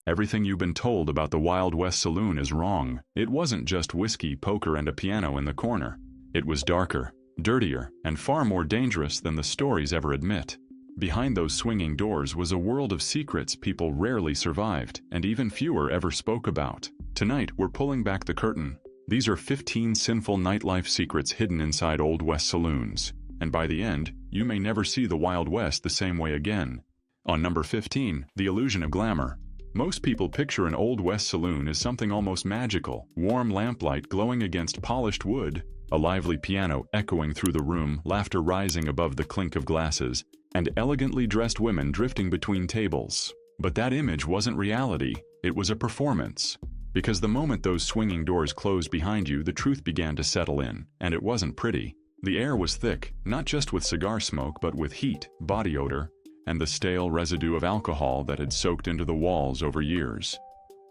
Everything you've been told about the Wild West Saloon is wrong. It wasn't just whiskey, poker, and a piano in the corner. It was darker, dirtier, and far more dangerous than the stories ever admit. Behind those swinging doors was a world of secrets people rarely survived, and even fewer ever spoke about. Tonight, we're pulling back the curtain. These are 15 sinful nightlife secrets hidden inside Old West saloons. And by the end, you may never see the Wild West the same way again. On number 15, the illusion of glamour. Most people picture an Old West saloon as something almost magical, warm lamplight glowing against polished wood, a lively piano echoing through the room, laughter rising above the clink of glasses, and elegantly dressed women drifting between tables. But that image wasn't reality, it was a performance. Because the moment those swinging doors closed behind you, the truth began to settle in, and it wasn't pretty. The air was thick, not just with cigar smoke but with heat, body odor, and the stale residue of alcohol that had soaked into the walls over years.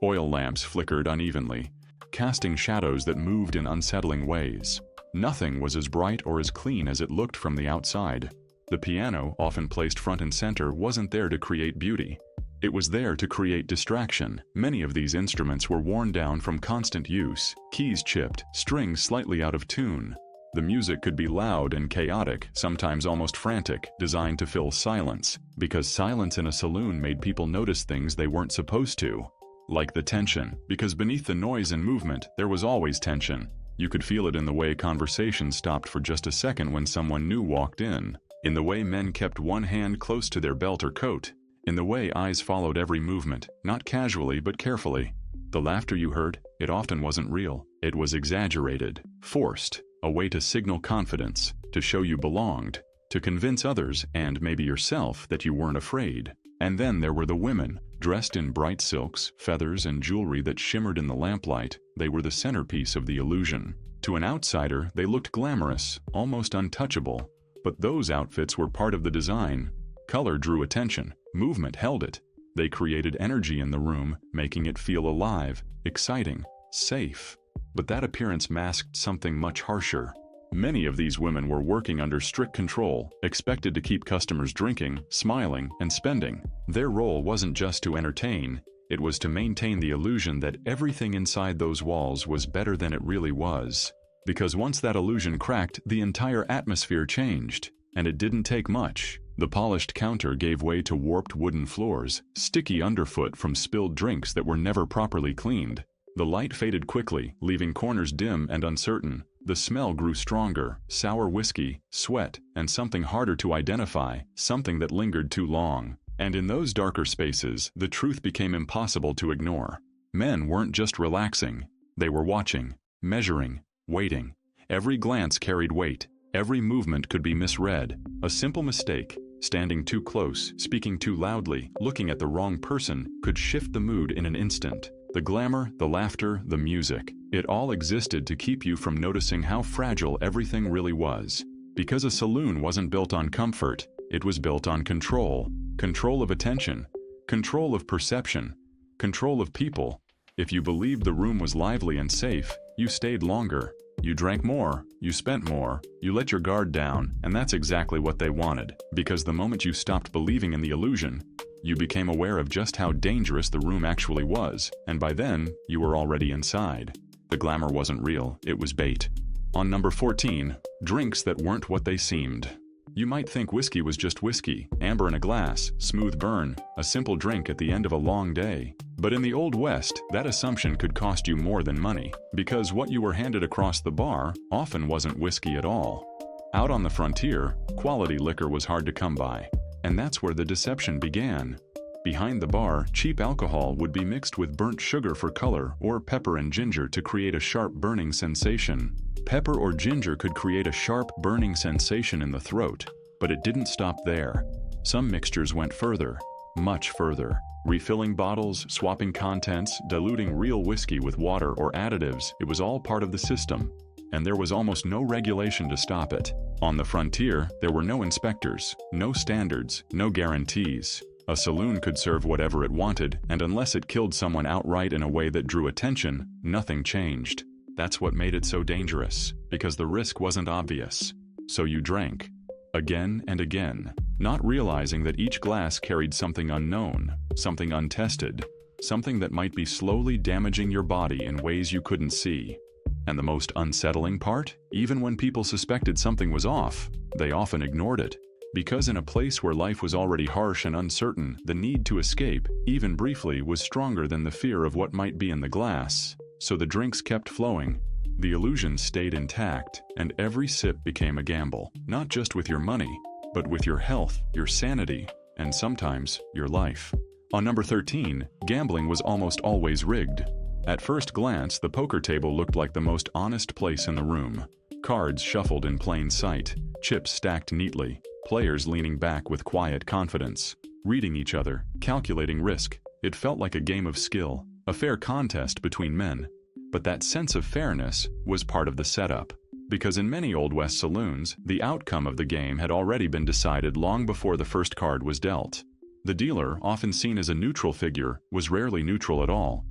Oil lamps flickered unevenly, casting shadows that moved in unsettling ways. Nothing was as bright or as clean as it looked from the outside. The piano, often placed front and center, wasn't there to create beauty. It was there to create distraction. Many of these instruments were worn down from constant use, keys chipped, strings slightly out of tune. The music could be loud and chaotic, sometimes almost frantic, designed to fill silence, because silence in a saloon made people notice things they weren't supposed to. Like the tension, because beneath the noise and movement, there was always tension. You could feel it in the way conversations stopped for just a second when someone new walked in, in the way men kept one hand close to their belt or coat, in the way eyes followed every movement, not casually but carefully. The laughter you heard, it often wasn't real. It was exaggerated, forced, a way to signal confidence, to show you belonged, to convince others, and maybe yourself, that you weren't afraid. And then there were the women, dressed in bright silks, feathers, and jewelry that shimmered in the lamplight. They were the centerpiece of the illusion. To an outsider, they looked glamorous, almost untouchable. But those outfits were part of the design. Color drew attention, movement held it. They created energy in the room, making it feel alive, exciting, safe. But that appearance masked something much harsher. Many of these women were working under strict control, expected to keep customers drinking, smiling, and spending. Their role wasn't just to entertain, it was to maintain the illusion that everything inside those walls was better than it really was. Because once that illusion cracked, the entire atmosphere changed. And it didn't take much. The polished counter gave way to warped wooden floors, sticky underfoot from spilled drinks that were never properly cleaned. The light faded quickly, leaving corners dim and uncertain. The smell grew stronger, sour whiskey, sweat, and something harder to identify, something that lingered too long. And in those darker spaces, the truth became impossible to ignore. Men weren't just relaxing. They were watching, measuring, waiting. Every glance carried weight. Every movement could be misread. A simple mistake, standing too close, speaking too loudly, looking at the wrong person, could shift the mood in an instant. The glamour, the laughter, the music, it all existed to keep you from noticing how fragile everything really was. Because a saloon wasn't built on comfort, it was built on control. Control of attention, control of perception, control of people. If you believed the room was lively and safe, you stayed longer. You drank more, you spent more, you let your guard down, and that's exactly what they wanted. Because the moment you stopped believing in the illusion, you became aware of just how dangerous the room actually was, and by then, you were already inside. The glamour wasn't real, it was bait. On number 14, drinks that weren't what they seemed. You might think whiskey was just whiskey, amber in a glass, smooth burn, a simple drink at the end of a long day. But in the Old West, that assumption could cost you more than money, because what you were handed across the bar often wasn't whiskey at all. Out on the frontier, quality liquor was hard to come by, and that's where the deception began. Behind the bar, cheap alcohol would be mixed with burnt sugar for color or pepper and ginger to create a sharp burning sensation. Pepper or ginger could create a sharp burning sensation in the throat, but it didn't stop there. Some mixtures went further, much further. Refilling bottles, swapping contents, diluting real whiskey with water or additives, it was all part of the system. And there was almost no regulation to stop it. On the frontier, there were no inspectors, no standards, no guarantees. A saloon could serve whatever it wanted, and unless it killed someone outright in a way that drew attention, nothing changed. That's what made it so dangerous, because the risk wasn't obvious. So you drank, again and again, not realizing that each glass carried something unknown, something untested. something that might be slowly damaging your body in ways you couldn't see. And the most unsettling part? Even when people suspected something was off, they often ignored it. Because in a place where life was already harsh and uncertain, the need to escape, even briefly, was stronger than the fear of what might be in the glass. So the drinks kept flowing. The illusion stayed intact, and every sip became a gamble, not just with your money, but with your health, your sanity, and sometimes your life. On number 13, gambling was almost always rigged. At first glance, the poker table looked like the most honest place in the room. Cards shuffled in plain sight, chips stacked neatly, players leaning back with quiet confidence, reading each other, calculating risk. It felt like a game of skill, a fair contest between men. But that sense of fairness was part of the setup. Because in many Old West saloons, the outcome of the game had already been decided long before the first card was dealt. The dealer, often seen as a neutral figure, was rarely neutral at all.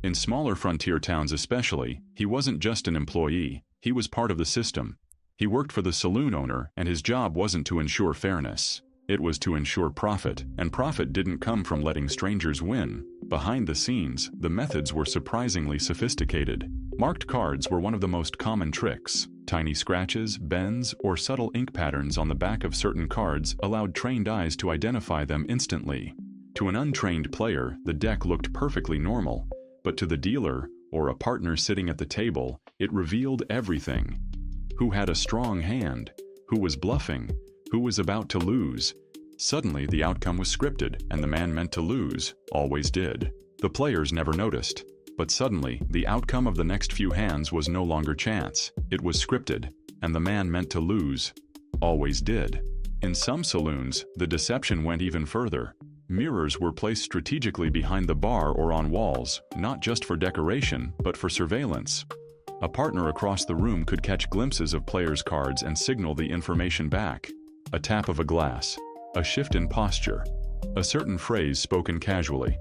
In smaller frontier towns especially, he wasn't just an employee, he was part of the system. He worked for the saloon owner, and his job wasn't to ensure fairness. It was to ensure profit, and profit didn't come from letting strangers win. Behind the scenes, the methods were surprisingly sophisticated. Marked cards were one of the most common tricks. Tiny scratches, bends, or subtle ink patterns on the back of certain cards allowed trained eyes to identify them instantly. To an untrained player, the deck looked perfectly normal, but to the dealer, or a partner sitting at the table, it revealed everything. Who had a strong hand? Who was bluffing? Who was about to lose? Suddenly, the outcome was scripted, and the man meant to lose always did. The players never noticed. But suddenly, the outcome of the next few hands was no longer chance. It was scripted, and the man meant to lose always did. In some saloons, the deception went even further. Mirrors were placed strategically behind the bar or on walls, not just for decoration, but for surveillance. A partner across the room could catch glimpses of players' cards and signal the information back. A tap of a glass, a shift in posture, a certain phrase spoken casually.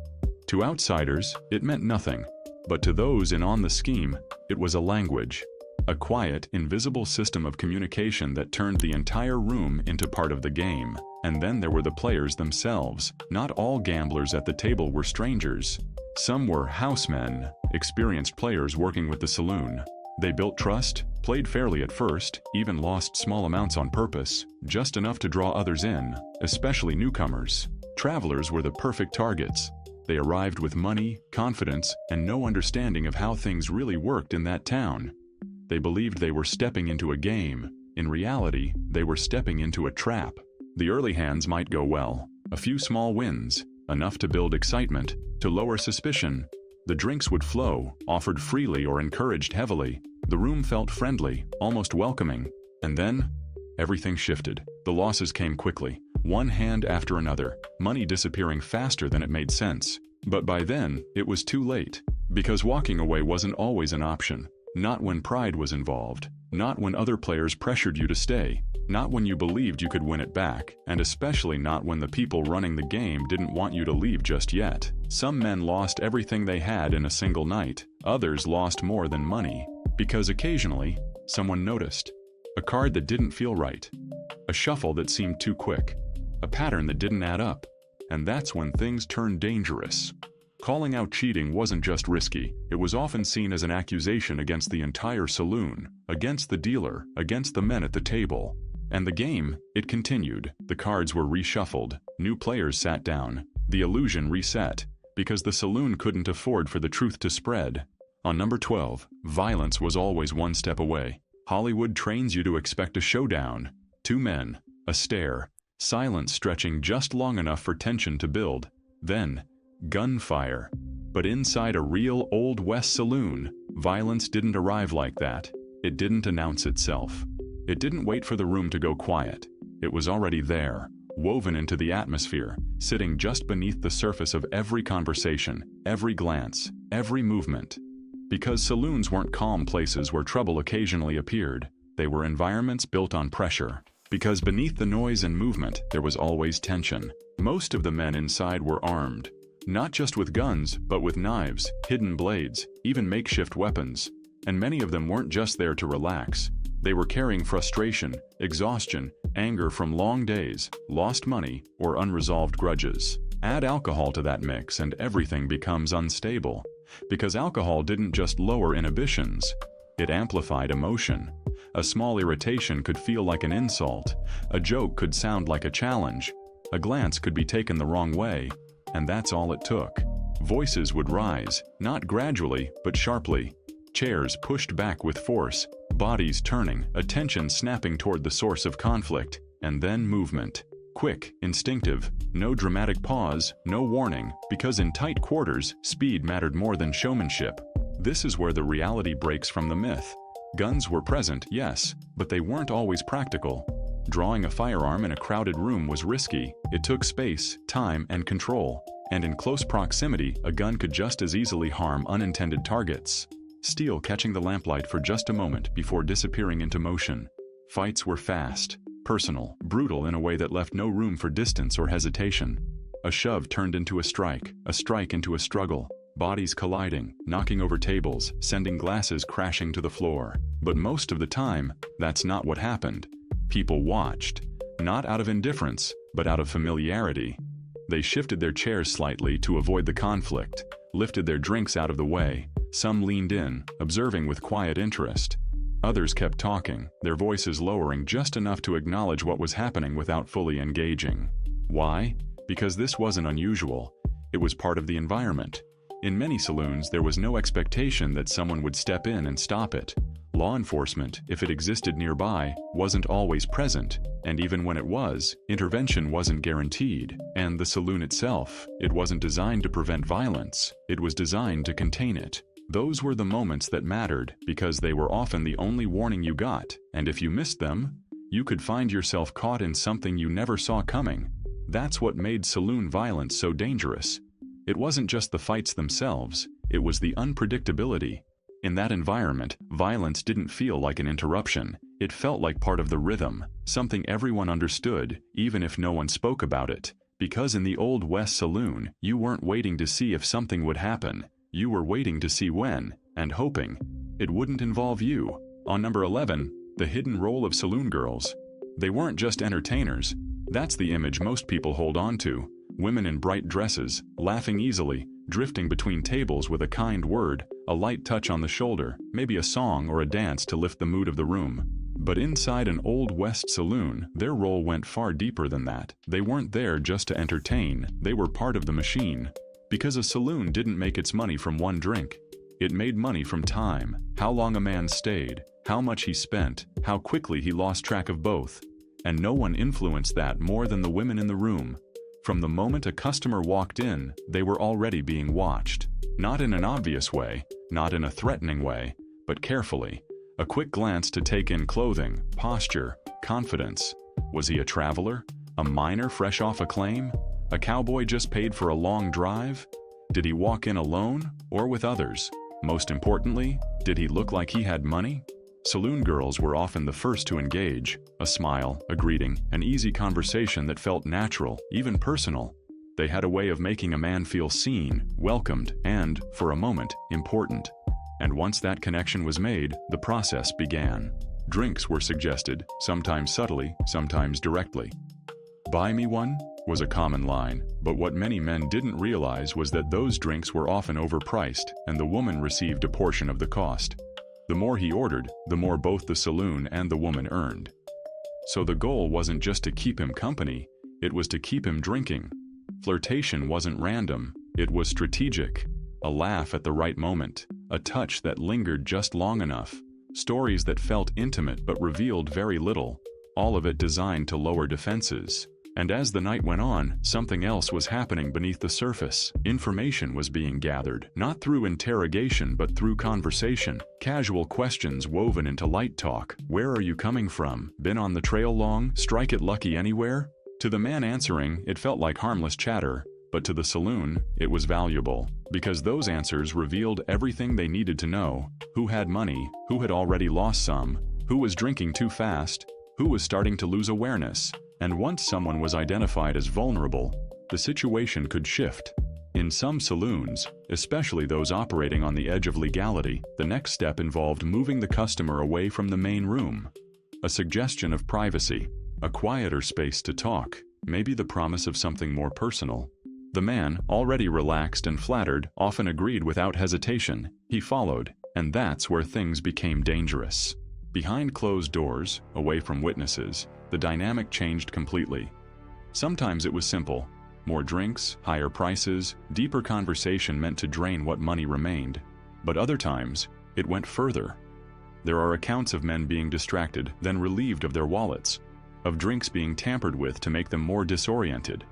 To outsiders, it meant nothing. But to those in on the scheme, it was a language. A quiet, invisible system of communication that turned the entire room into part of the game. And then there were the players themselves. Not all gamblers at the table were strangers. Some were housemen, experienced players working with the saloon. They built trust, played fairly at first, even lost small amounts on purpose, just enough to draw others in, especially newcomers. Travelers were the perfect targets. They arrived with money, confidence, and no understanding of how things really worked in that town. They believed they were stepping into a game. In reality, they were stepping into a trap. The early hands might go well. A few small wins, enough to build excitement, to lower suspicion. The drinks would flow, offered freely or encouraged heavily. The room felt friendly, almost welcoming. And then, everything shifted. The losses came quickly, one hand after another, money disappearing faster than it made sense. But by then, it was too late. Because walking away wasn't always an option. Not when pride was involved. Not when other players pressured you to stay. Not when you believed you could win it back. And especially not when the people running the game didn't want you to leave just yet. Some men lost everything they had in a single night. Others lost more than money. Because occasionally, someone noticed. A card that didn't feel right. A shuffle that seemed too quick. A pattern that didn't add up. And that's when things turned dangerous. Calling out cheating wasn't just risky, it was often seen as an accusation against the entire saloon, against the dealer, against the men at the table. And the game, it continued. The cards were reshuffled, new players sat down, the illusion reset, because the saloon couldn't afford for the truth to spread. On number 12, violence was always one step away. Hollywood trains you to expect a showdown. Two men, a stare, silence stretching just long enough for tension to build. Then, gunfire. But inside a real Old West saloon, violence didn't arrive like that. It didn't announce itself. It didn't wait for the room to go quiet. It was already there, woven into the atmosphere, sitting just beneath the surface of every conversation, every glance, every movement. Because saloons weren't calm places where trouble occasionally appeared. They were environments built on pressure. Because beneath the noise and movement, there was always tension. Most of the men inside were armed. Not just with guns, but with knives, hidden blades, even makeshift weapons. And many of them weren't just there to relax. They were carrying frustration, exhaustion, anger from long days, lost money, or unresolved grudges. Add alcohol to that mix and everything becomes unstable. Because alcohol didn't just lower inhibitions, it amplified emotion. A small irritation could feel like an insult, a joke could sound like a challenge, a glance could be taken the wrong way, and that's all it took. Voices would rise, not gradually, but sharply. Chairs pushed back with force, bodies turning, attention snapping toward the source of conflict, and then movement. Quick, instinctive, no dramatic pause, no warning, because in tight quarters, speed mattered more than showmanship. This is where the reality breaks from the myth. Guns were present, yes, but they weren't always practical. Drawing a firearm in a crowded room was risky. It took space, time, and control. And in close proximity, a gun could just as easily harm unintended targets. Steel catching the lamplight for just a moment before disappearing into motion. Fights were fast, personal, brutal in a way that left no room for distance or hesitation. A shove turned into a strike into a struggle. Bodies colliding, knocking over tables, sending glasses crashing to the floor. But most of the time, that's not what happened. People watched, not out of indifference, but out of familiarity. They shifted their chairs slightly to avoid the conflict, lifted their drinks out of the way. Some leaned in, observing with quiet interest. Others kept talking, their voices lowering just enough to acknowledge what was happening without fully engaging. Why? Because this wasn't unusual. It was part of the environment. In many saloons, there was no expectation that someone would step in and stop it. Law enforcement, if it existed nearby, wasn't always present, and even when it was, intervention wasn't guaranteed. And the saloon itself, it wasn't designed to prevent violence, it was designed to contain it. Those were the moments that mattered, because they were often the only warning you got, and if you missed them, you could find yourself caught in something you never saw coming. That's what made saloon violence so dangerous. It wasn't just the fights themselves, it was the unpredictability. In that environment, violence didn't feel like an interruption. It felt like part of the rhythm, something everyone understood, even if no one spoke about it. Because in the Old West Saloon, you weren't waiting to see if something would happen. You were waiting to see when, and hoping it wouldn't involve you. On number 11, the hidden role of saloon girls. They weren't just entertainers. That's the image most people hold on to. Women in bright dresses, laughing easily, drifting between tables with a kind word, a light touch on the shoulder, maybe a song or a dance to lift the mood of the room. But inside an Old West saloon, their role went far deeper than that. They weren't there just to entertain, they were part of the machine. Because a saloon didn't make its money from one drink. It made money from time, how long a man stayed, how much he spent, how quickly he lost track of both. And no one influenced that more than the women in the room. From the moment a customer walked in, they were already being watched. Not in an obvious way, not in a threatening way, but carefully. A quick glance to take in clothing, posture, confidence. Was he a traveler? A miner fresh off a claim? A cowboy just paid for a long drive? Did he walk in alone or with others? Most importantly, did he look like he had money? Saloon girls were often the first to engage. A smile, a greeting, an easy conversation that felt natural, even personal. They had a way of making a man feel seen, welcomed, and, for a moment, important. And once that connection was made, the process began. Drinks were suggested, sometimes subtly, sometimes directly. "Buy me one?" was a common line, but what many men didn't realize was that those drinks were often overpriced, and the woman received a portion of the cost. The more he ordered, the more both the saloon and the woman earned. So the goal wasn't just to keep him company, it was to keep him drinking. Flirtation wasn't random, it was strategic. A laugh at the right moment, a touch that lingered just long enough, stories that felt intimate but revealed very little, all of it designed to lower defenses. And as the night went on, something else was happening beneath the surface. Information was being gathered, not through interrogation but through conversation. Casual questions woven into light talk. "Where are you coming from? Been on the trail long? Strike it lucky anywhere?" To the man answering, it felt like harmless chatter, but to the saloon, it was valuable. Because those answers revealed everything they needed to know. Who had money? Who had already lost some? Who was drinking too fast? Who was starting to lose awareness? And once someone was identified as vulnerable, the situation could shift. In some saloons, especially those operating on the edge of legality, the next step involved moving the customer away from the main room. A suggestion of privacy, a quieter space to talk, maybe the promise of something more personal. The man, already relaxed and flattered, often agreed without hesitation. He followed, and that's where things became dangerous. Behind closed doors, away from witnesses, the dynamic changed completely. Sometimes it was simple. More drinks, higher prices, deeper conversation meant to drain what money remained. But other times, it went further. There are accounts of men being distracted, then relieved of their wallets, of drinks being tampered with to make them more disoriented,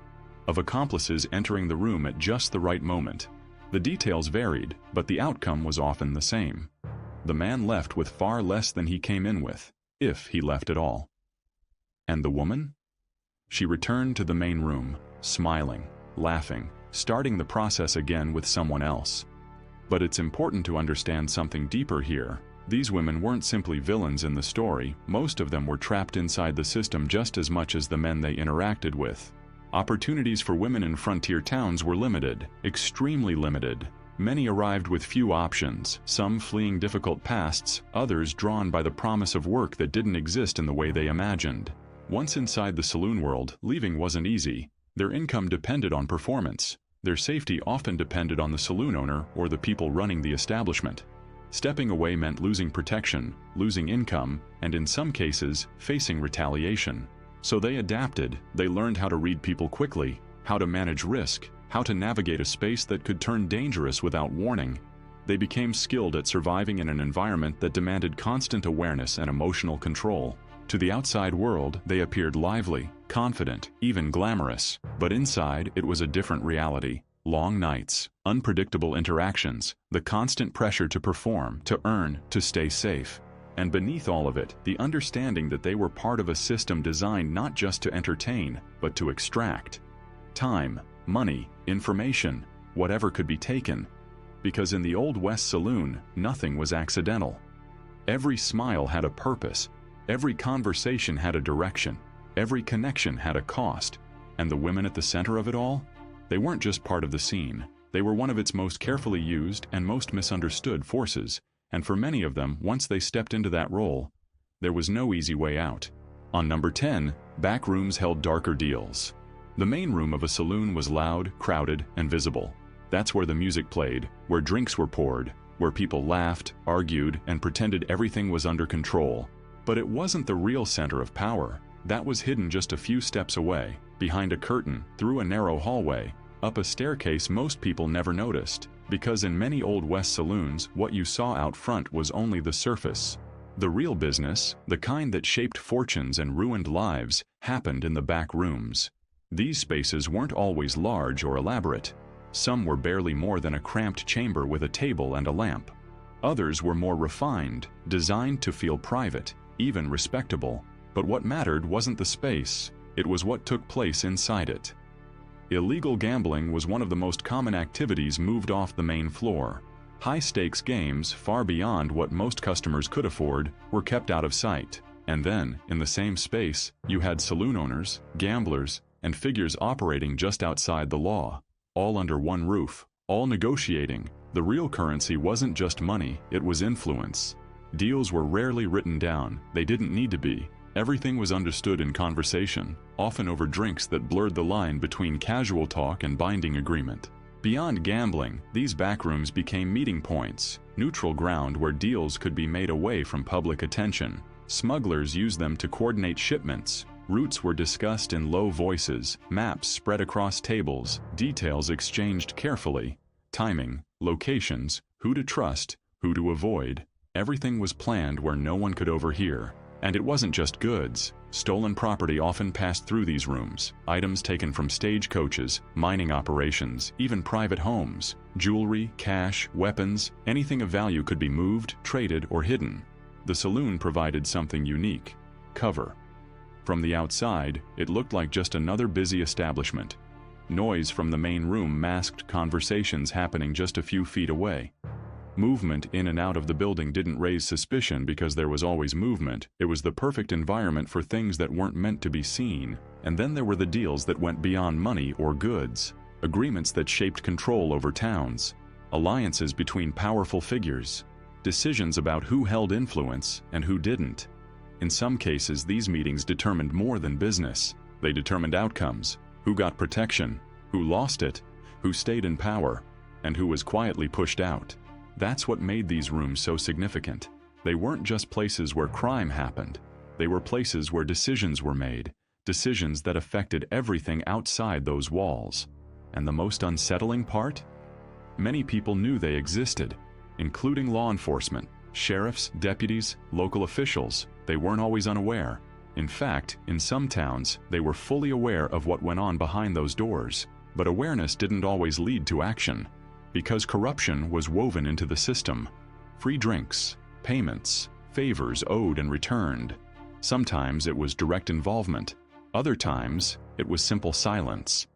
of accomplices entering the room at just the right moment. The details varied, but the outcome was often the same. The man left with far less than he came in with, if he left at all. And the woman? She returned to the main room, smiling, laughing, starting the process again with someone else. But it's important to understand something deeper here. These women weren't simply villains in the story. Most of them were trapped inside the system just as much as the men they interacted with. Opportunities for women in frontier towns were limited, extremely limited. Many arrived with few options, some fleeing difficult pasts, others drawn by the promise of work that didn't exist in the way they imagined. Once inside the saloon world, leaving wasn't easy. Their income depended on performance. Their safety often depended on the saloon owner or the people running the establishment. Stepping away meant losing protection, losing income, and in some cases, facing retaliation. So they adapted. They learned how to read people quickly, how to manage risk, how to navigate a space that could turn dangerous without warning. They became skilled at surviving in an environment that demanded constant awareness and emotional control. To the outside world, they appeared lively, confident, even glamorous. But inside, it was a different reality. Long nights, unpredictable interactions, the constant pressure to perform, to earn, to stay safe. And beneath all of it, the understanding that they were part of a system designed not just to entertain, but to extract time, money, information, whatever could be taken. Because in the Old West Saloon, nothing was accidental. Every smile had a purpose, every conversation had a direction, every connection had a cost. And the women at the center of it all? They weren't just part of the scene. They were one of its most carefully used and most misunderstood forces. And for many of them, once they stepped into that role, there was no easy way out. On number 10, back rooms held darker deals. The main room of a saloon was loud, crowded, and visible. That's where the music played, where drinks were poured, where people laughed, argued, and pretended everything was under control. But it wasn't the real center of power. That was hidden just a few steps away, behind a curtain, through a narrow hallway, up a staircase most people never noticed. Because in many Old West saloons, what you saw out front was only the surface. The real business, the kind that shaped fortunes and ruined lives, happened in the back rooms. These spaces weren't always large or elaborate. Some were barely more than a cramped chamber with a table and a lamp. Others were more refined, designed to feel private, even respectable. But what mattered wasn't the space, it was what took place inside it. Illegal gambling was one of the most common activities moved off the main floor. High-stakes games, far beyond what most customers could afford, were kept out of sight. And then, in the same space, you had saloon owners, gamblers, and figures operating just outside the law. All under one roof, all negotiating. The real currency wasn't just money, it was influence. Deals were rarely written down, they didn't need to be. Everything was understood in conversation, often over drinks that blurred the line between casual talk and binding agreement. Beyond gambling, these backrooms became meeting points, neutral ground where deals could be made away from public attention. Smugglers used them to coordinate shipments. Routes were discussed in low voices, maps spread across tables, details exchanged carefully. Timing, locations, who to trust, who to avoid. Everything was planned where no one could overhear. And it wasn't just goods. Stolen property often passed through these rooms. Items taken from stagecoaches, mining operations, even private homes. Jewelry, cash, weapons, anything of value could be moved, traded, or hidden. The saloon provided something unique: cover. From the outside, it looked like just another busy establishment. Noise from the main room masked conversations happening just a few feet away. Movement in and out of the building didn't raise suspicion because there was always movement. It was the perfect environment for things that weren't meant to be seen. And then there were the deals that went beyond money or goods. Agreements that shaped control over towns. Alliances between powerful figures. Decisions about who held influence and who didn't. In some cases, these meetings determined more than business. They determined outcomes, who got protection, who lost it, who stayed in power, and who was quietly pushed out. That's what made these rooms so significant. They weren't just places where crime happened. They were places where decisions were made, decisions that affected everything outside those walls. And the most unsettling part? Many people knew they existed, including law enforcement, sheriffs, deputies, local officials. They weren't always unaware. In fact, in some towns, they were fully aware of what went on behind those doors. But awareness didn't always lead to action, because corruption was woven into the system. Free drinks, payments, favors owed and returned. Sometimes it was direct involvement. Other times, it was simple silence.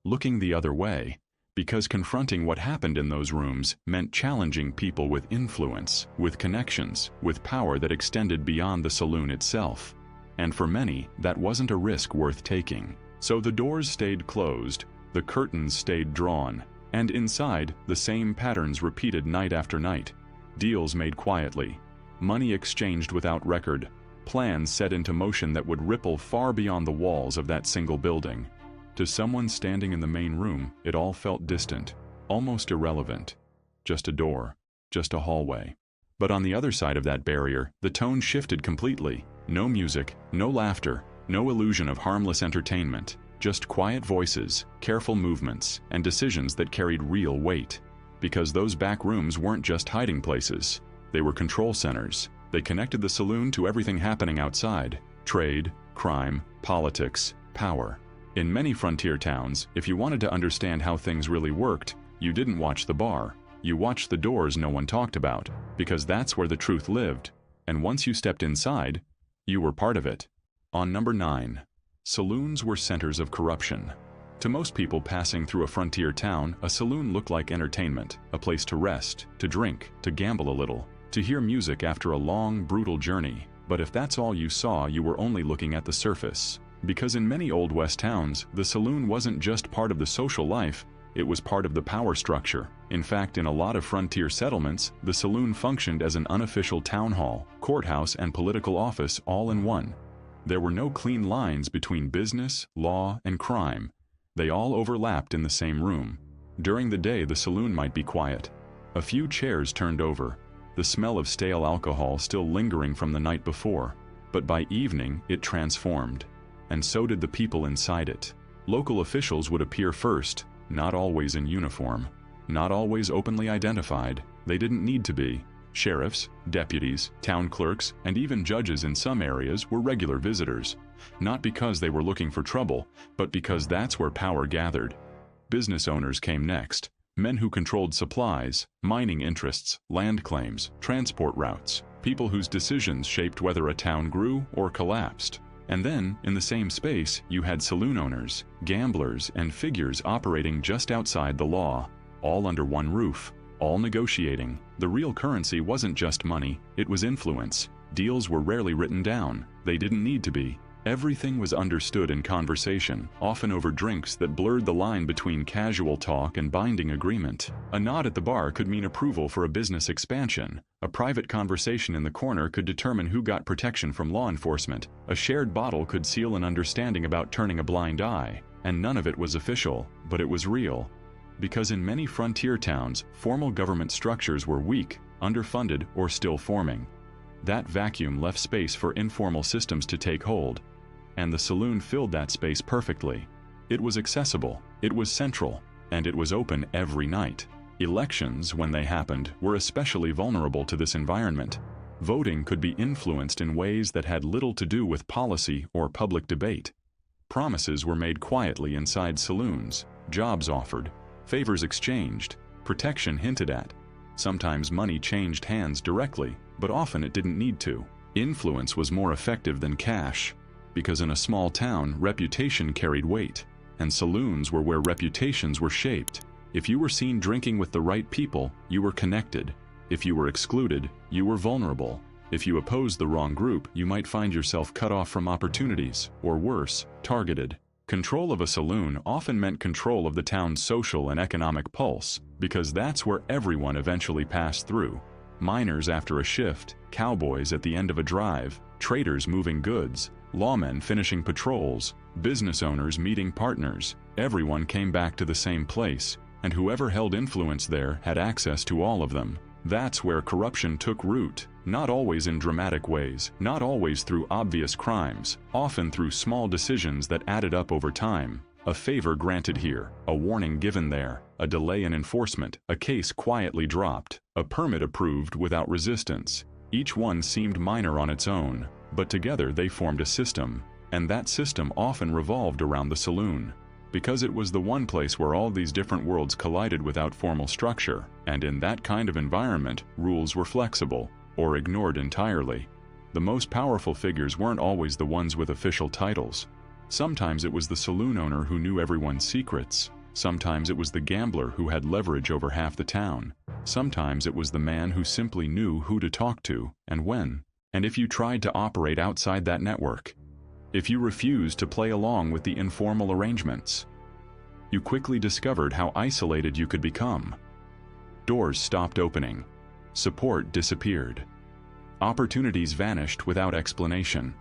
Looking the other way, because confronting what happened in those rooms meant challenging people with influence, with connections, with power that extended beyond the saloon itself. And for many, that wasn't a risk worth taking. So the doors stayed closed, the curtains stayed drawn, and inside, the same patterns repeated night after night. Deals made quietly, money exchanged without record, plans set into motion that would ripple far beyond the walls of that single building. To someone standing in the main room, it all felt distant, almost irrelevant. Just a door, just a hallway. But on the other side of that barrier, the tone shifted completely. No music, no laughter, no illusion of harmless entertainment. Just quiet voices, careful movements, and decisions that carried real weight. Because those back rooms weren't just hiding places. They were control centers. They connected the saloon to everything happening outside: trade, crime, politics, power. In many frontier towns, if you wanted to understand how things really worked, you didn't watch the bar. You watched the doors no one talked about, because that's where the truth lived. And once you stepped inside, you were part of it. On number 9. Saloons were centers of corruption. To most people passing through a frontier town, a saloon looked like entertainment, a place to rest, to drink, to gamble a little, to hear music after a long, brutal journey. But if that's all you saw, you were only looking at the surface. Because in many Old West towns, the saloon wasn't just part of the social life, it was part of the power structure. In fact, in a lot of frontier settlements, the saloon functioned as an unofficial town hall, courthouse, and political office all in one. There were no clean lines between business, law, and crime. They all overlapped in the same room. During the day, the saloon might be quiet. A few chairs turned over, the smell of stale alcohol still lingering from the night before. But by evening, it transformed. And so did the people inside it. Local officials would appear first, not always in uniform, not always openly identified. They didn't need to be. Sheriffs, deputies, town clerks, and even judges in some areas were regular visitors. Not because they were looking for trouble, but because that's where power gathered. Business owners came next. Men who controlled supplies, mining interests, land claims, transport routes. People whose decisions shaped whether a town grew or collapsed. And then, in the same space, you had saloon owners, gamblers, and figures operating just outside the law, all under one roof, all negotiating. The real currency wasn't just money, it was influence. Deals were rarely written down. They didn't need to be. Everything was understood in conversation, often over drinks that blurred the line between casual talk and binding agreement. A nod at the bar could mean approval for a business expansion. A private conversation in the corner could determine who got protection from law enforcement. A shared bottle could seal an understanding about turning a blind eye. And none of it was official, but it was real. Because in many frontier towns, formal government structures were weak, underfunded, or still forming. That vacuum left space for informal systems to take hold. And the saloon filled that space perfectly. It was accessible, it was central, and it was open every night. Elections, when they happened, were especially vulnerable to this environment. Voting could be influenced in ways that had little to do with policy or public debate. Promises were made quietly inside saloons, jobs offered, favors exchanged, protection hinted at. Sometimes money changed hands directly, but often it didn't need to. Influence was more effective than cash. Because in a small town, reputation carried weight, and saloons were where reputations were shaped. If you were seen drinking with the right people, you were connected. If you were excluded, you were vulnerable. If you opposed the wrong group, you might find yourself cut off from opportunities, or worse, targeted. Control of a saloon often meant control of the town's social and economic pulse, because that's where everyone eventually passed through. Miners after a shift, cowboys at the end of a drive, traders moving goods, lawmen finishing patrols, business owners meeting partners. Everyone came back to the same place, and whoever held influence there had access to all of them. That's where corruption took root, not always in dramatic ways, not always through obvious crimes, often through small decisions that added up over time. A favor granted here, a warning given there, a delay in enforcement, a case quietly dropped, a permit approved without resistance. Each one seemed minor on its own, but together they formed a system, and that system often revolved around the saloon. Because it was the one place where all these different worlds collided without formal structure, and in that kind of environment, rules were flexible, or ignored entirely. The most powerful figures weren't always the ones with official titles. Sometimes it was the saloon owner who knew everyone's secrets. Sometimes it was the gambler who had leverage over half the town. Sometimes it was the man who simply knew who to talk to, and when. And if you tried to operate outside that network, if you refused to play along with the informal arrangements, you quickly discovered how isolated you could become. Doors stopped opening. Support disappeared. Opportunities vanished without explanation.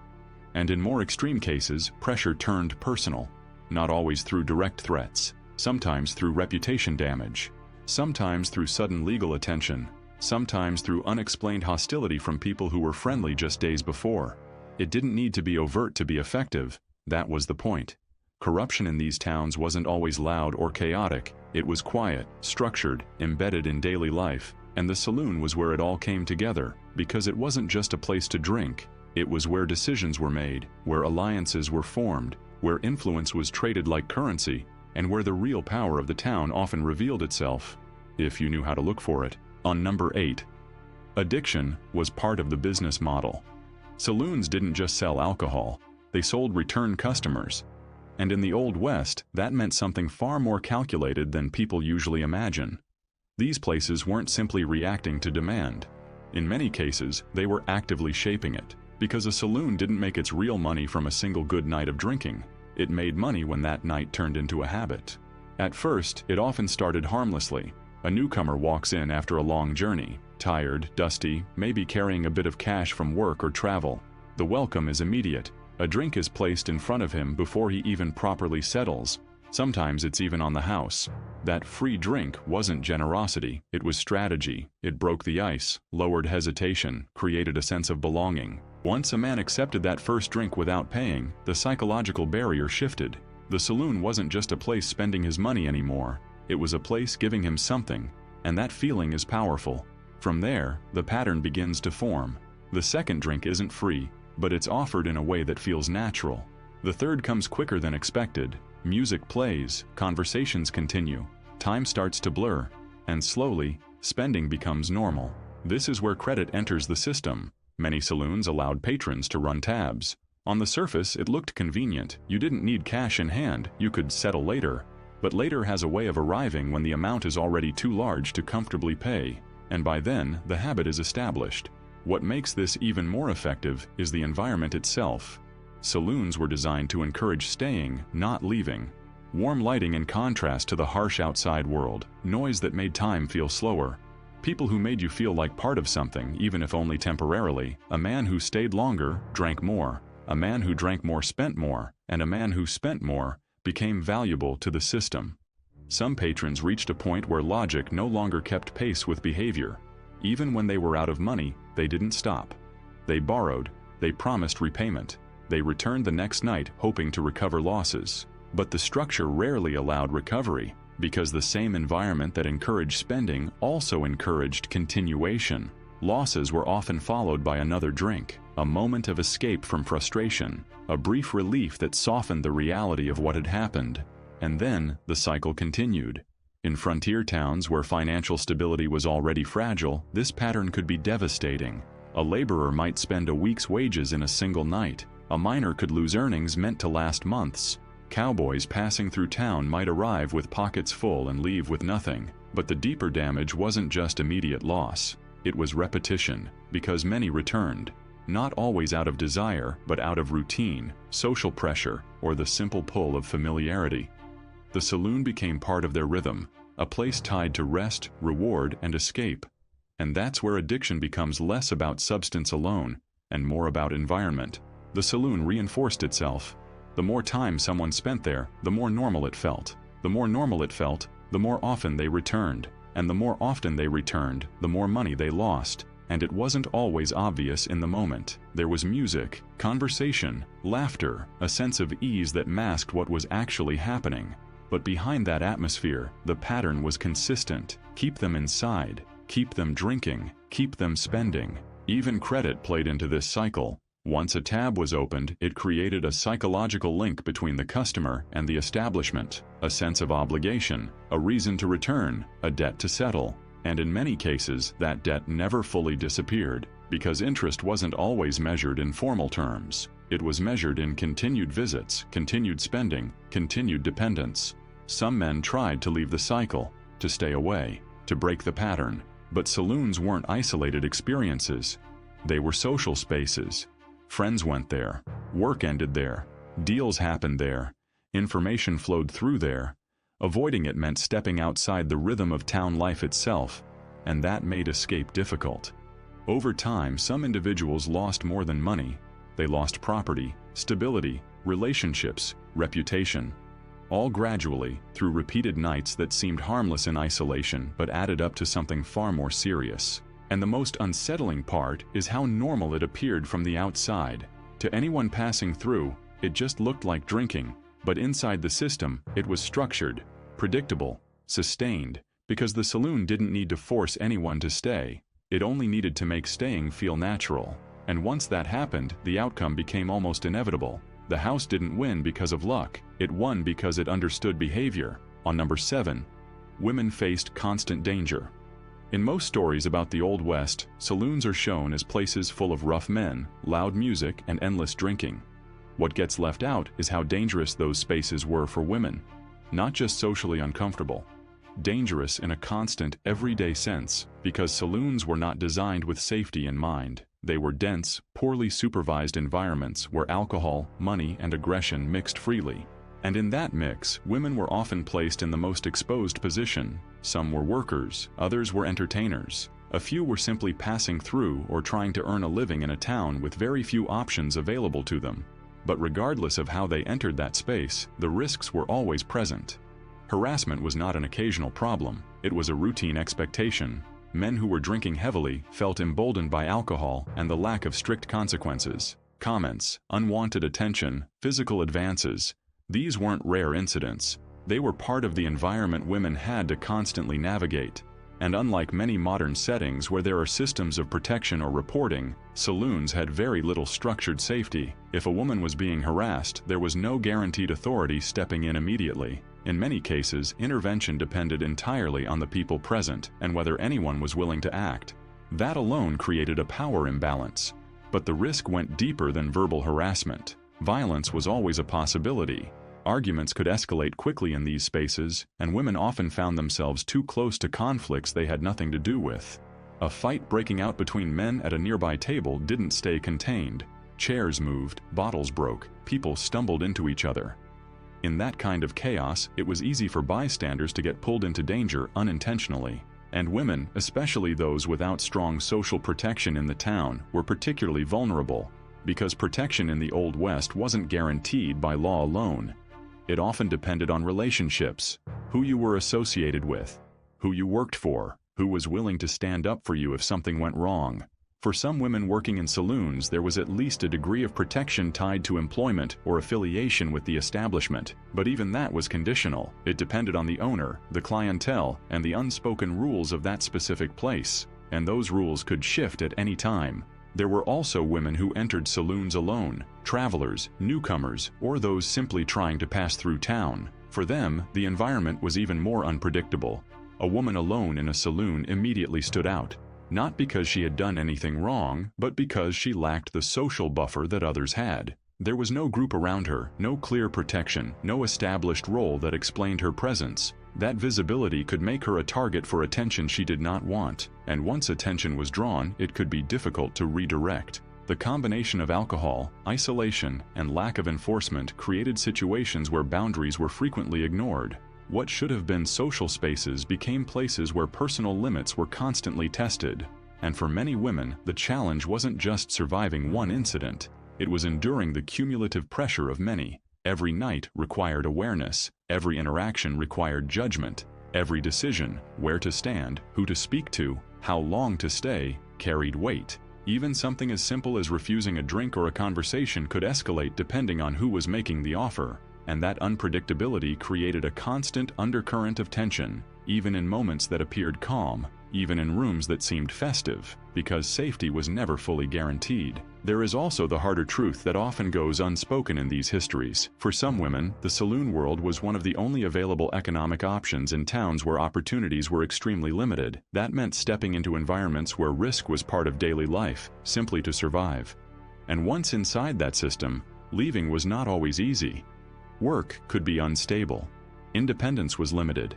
And in more extreme cases, pressure turned personal, not always through direct threats, sometimes through reputation damage, sometimes through sudden legal attention, sometimes through unexplained hostility from people who were friendly just days before. It didn't need to be overt to be effective. That was the point. Corruption in these towns wasn't always loud or chaotic. It was quiet, structured, embedded in daily life, and the saloon was where it all came together, because it wasn't just a place to drink. It was where decisions were made, where alliances were formed, where influence was traded like currency, and where the real power of the town often revealed itself, if you knew how to look for it. On number 8. Addiction was part of the business model. Saloons didn't just sell alcohol, they sold return customers. And in the Old West, that meant something far more calculated than people usually imagine. These places weren't simply reacting to demand. In many cases, they were actively shaping it, because a saloon didn't make its real money from a single good night of drinking. It made money when that night turned into a habit. At first, it often started harmlessly. A newcomer walks in after a long journey, tired, dusty, maybe carrying a bit of cash from work or travel. The welcome is immediate. A drink is placed in front of him before he even properly settles. Sometimes it's even on the house. That free drink wasn't generosity, it was strategy. It broke the ice, lowered hesitation, created a sense of belonging. Once a man accepted that first drink without paying, the psychological barrier shifted. The saloon wasn't just a place spending his money anymore. It was a place giving him something, and that feeling is powerful. From there, the pattern begins to form. The second drink isn't free, but it's offered in a way that feels natural. The third comes quicker than expected. Music plays, conversations continue, time starts to blur, and slowly, spending becomes normal. This is where credit enters the system. Many saloons allowed patrons to run tabs. On the surface, it looked convenient. You didn't need cash in hand, you could settle later. But later has a way of arriving when the amount is already too large to comfortably pay, and by then, the habit is established. What makes this even more effective is the environment itself. Saloons were designed to encourage staying, not leaving. Warm lighting in contrast to the harsh outside world, noise that made time feel slower. People who made you feel like part of something, even if only temporarily. A man who stayed longer drank more. A man who drank more spent more, and a man who spent more became valuable to the system. Some patrons reached a point where logic no longer kept pace with behavior. Even when they were out of money, they didn't stop. They borrowed, they promised repayment. They returned the next night hoping to recover losses. But the structure rarely allowed recovery, because the same environment that encouraged spending also encouraged continuation. Losses were often followed by another drink, a moment of escape from frustration, a brief relief that softened the reality of what had happened. And then the cycle continued. In frontier towns where financial stability was already fragile, this pattern could be devastating. A laborer might spend a week's wages in a single night. A miner could lose earnings meant to last months. Cowboys passing through town might arrive with pockets full and leave with nothing. But the deeper damage wasn't just immediate loss. It was repetition, because many returned. Not always out of desire, but out of routine, social pressure, or the simple pull of familiarity. The saloon became part of their rhythm, a place tied to rest, reward, and escape. And that's where addiction becomes less about substance alone, and more about environment. The saloon reinforced itself. The more time someone spent there, the more normal it felt. The more normal it felt, the more often they returned, and the more often they returned, the more money they lost. And it wasn't always obvious in the moment. There was music, conversation, laughter, a sense of ease that masked what was actually happening. But behind that atmosphere, the pattern was consistent. Keep them inside, keep them drinking, keep them spending. Even credit played into this cycle. Once a tab was opened, it created a psychological link between the customer and the establishment, a sense of obligation, a reason to return, a debt to settle. And in many cases, that debt never fully disappeared, because interest wasn't always measured in formal terms. It was measured in continued visits, continued spending, continued dependence. Some men tried to leave the cycle, to stay away, to break the pattern. But saloons weren't isolated experiences. They were social spaces. Friends went there. Work ended there. Deals happened there. Information flowed through there. Avoiding it meant stepping outside the rhythm of town life itself, and that made escape difficult. Over time, some individuals lost more than money. They lost property, stability, relationships, reputation. All gradually, through repeated nights that seemed harmless in isolation but added up to something far more serious. And the most unsettling part is how normal it appeared from the outside. To anyone passing through, it just looked like drinking, but inside the system, it was structured, predictable, sustained, because the saloon didn't need to force anyone to stay. It only needed to make staying feel natural. And once that happened, the outcome became almost inevitable. The house didn't win because of luck, it won because it understood behavior. On number 7, women faced constant danger. In most stories about the Old West, saloons are shown as places full of rough men, loud music, and endless drinking. What gets left out is how dangerous those spaces were for women. Not just socially uncomfortable. Dangerous in a constant, everyday sense, because saloons were not designed with safety in mind. They were dense, poorly supervised environments where alcohol, money, and aggression mixed freely. And in that mix, women were often placed in the most exposed position. Some were workers, others were entertainers. A few were simply passing through or trying to earn a living in a town with very few options available to them. But regardless of how they entered that space, the risks were always present. Harassment was not an occasional problem, it was a routine expectation. Men who were drinking heavily felt emboldened by alcohol and the lack of strict consequences. Comments, unwanted attention, physical advances. These weren't rare incidents. They were part of the environment women had to constantly navigate. And unlike many modern settings where there are systems of protection or reporting, saloons had very little structured safety. If a woman was being harassed, there was no guaranteed authority stepping in immediately. In many cases, intervention depended entirely on the people present and whether anyone was willing to act. That alone created a power imbalance. But the risk went deeper than verbal harassment. Violence was always a possibility. Arguments could escalate quickly in these spaces, and women often found themselves too close to conflicts they had nothing to do with. A fight breaking out between men at a nearby table didn't stay contained. Chairs moved, bottles broke, people stumbled into each other. In that kind of chaos, it was easy for bystanders to get pulled into danger unintentionally. And women, especially those without strong social protection in the town, were particularly vulnerable. Because protection in the Old West wasn't guaranteed by law alone. It often depended on relationships, who you were associated with, who you worked for, who was willing to stand up for you if something went wrong. For some women working in saloons, there was at least a degree of protection tied to employment or affiliation with the establishment, but even that was conditional. It depended on the owner, the clientele, and the unspoken rules of that specific place, and those rules could shift at any time. There were also women who entered saloons alone, travelers, newcomers, or those simply trying to pass through town. For them, the environment was even more unpredictable. A woman alone in a saloon immediately stood out, not because she had done anything wrong, but because she lacked the social buffer that others had. There was no group around her, no clear protection, no established role that explained her presence. That visibility could make her a target for attention she did not want, and once attention was drawn, it could be difficult to redirect. The combination of alcohol, isolation, and lack of enforcement created situations where boundaries were frequently ignored. What should have been social spaces became places where personal limits were constantly tested. And for many women, the challenge wasn't just surviving one incident, it was enduring the cumulative pressure of many. Every night required awareness, every interaction required judgment, Every decision, where to stand, who to speak to, how long to stay, carried weight. Even something as simple as refusing a drink or a conversation could escalate depending on who was making the offer, and that unpredictability created a constant undercurrent of tension, even in moments that appeared calm, even in rooms that seemed festive, because safety was never fully guaranteed. There is also the harder truth that often goes unspoken in these histories. For some women, the saloon world was one of the only available economic options in towns where opportunities were extremely limited. That meant stepping into environments where risk was part of daily life, simply to survive. And once inside that system, leaving was not always easy. Work could be unstable. Independence was limited.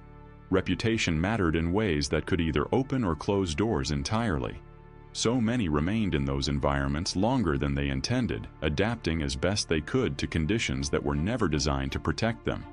Reputation mattered in ways that could either open or close doors entirely. So many remained in those environments longer than they intended, adapting as best they could to conditions that were never designed to protect them.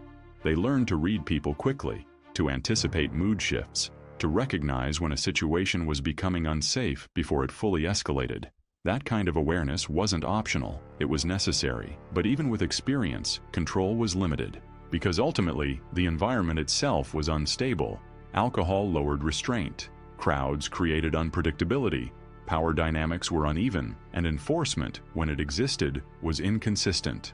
They learned to read people quickly, to anticipate mood shifts, to recognize when a situation was becoming unsafe before it fully escalated. That kind of awareness wasn't optional, it was necessary. But even with experience, control was limited. Because ultimately, the environment itself was unstable. Alcohol lowered restraint. Crowds created unpredictability. Power dynamics were uneven, and enforcement, when it existed, was inconsistent.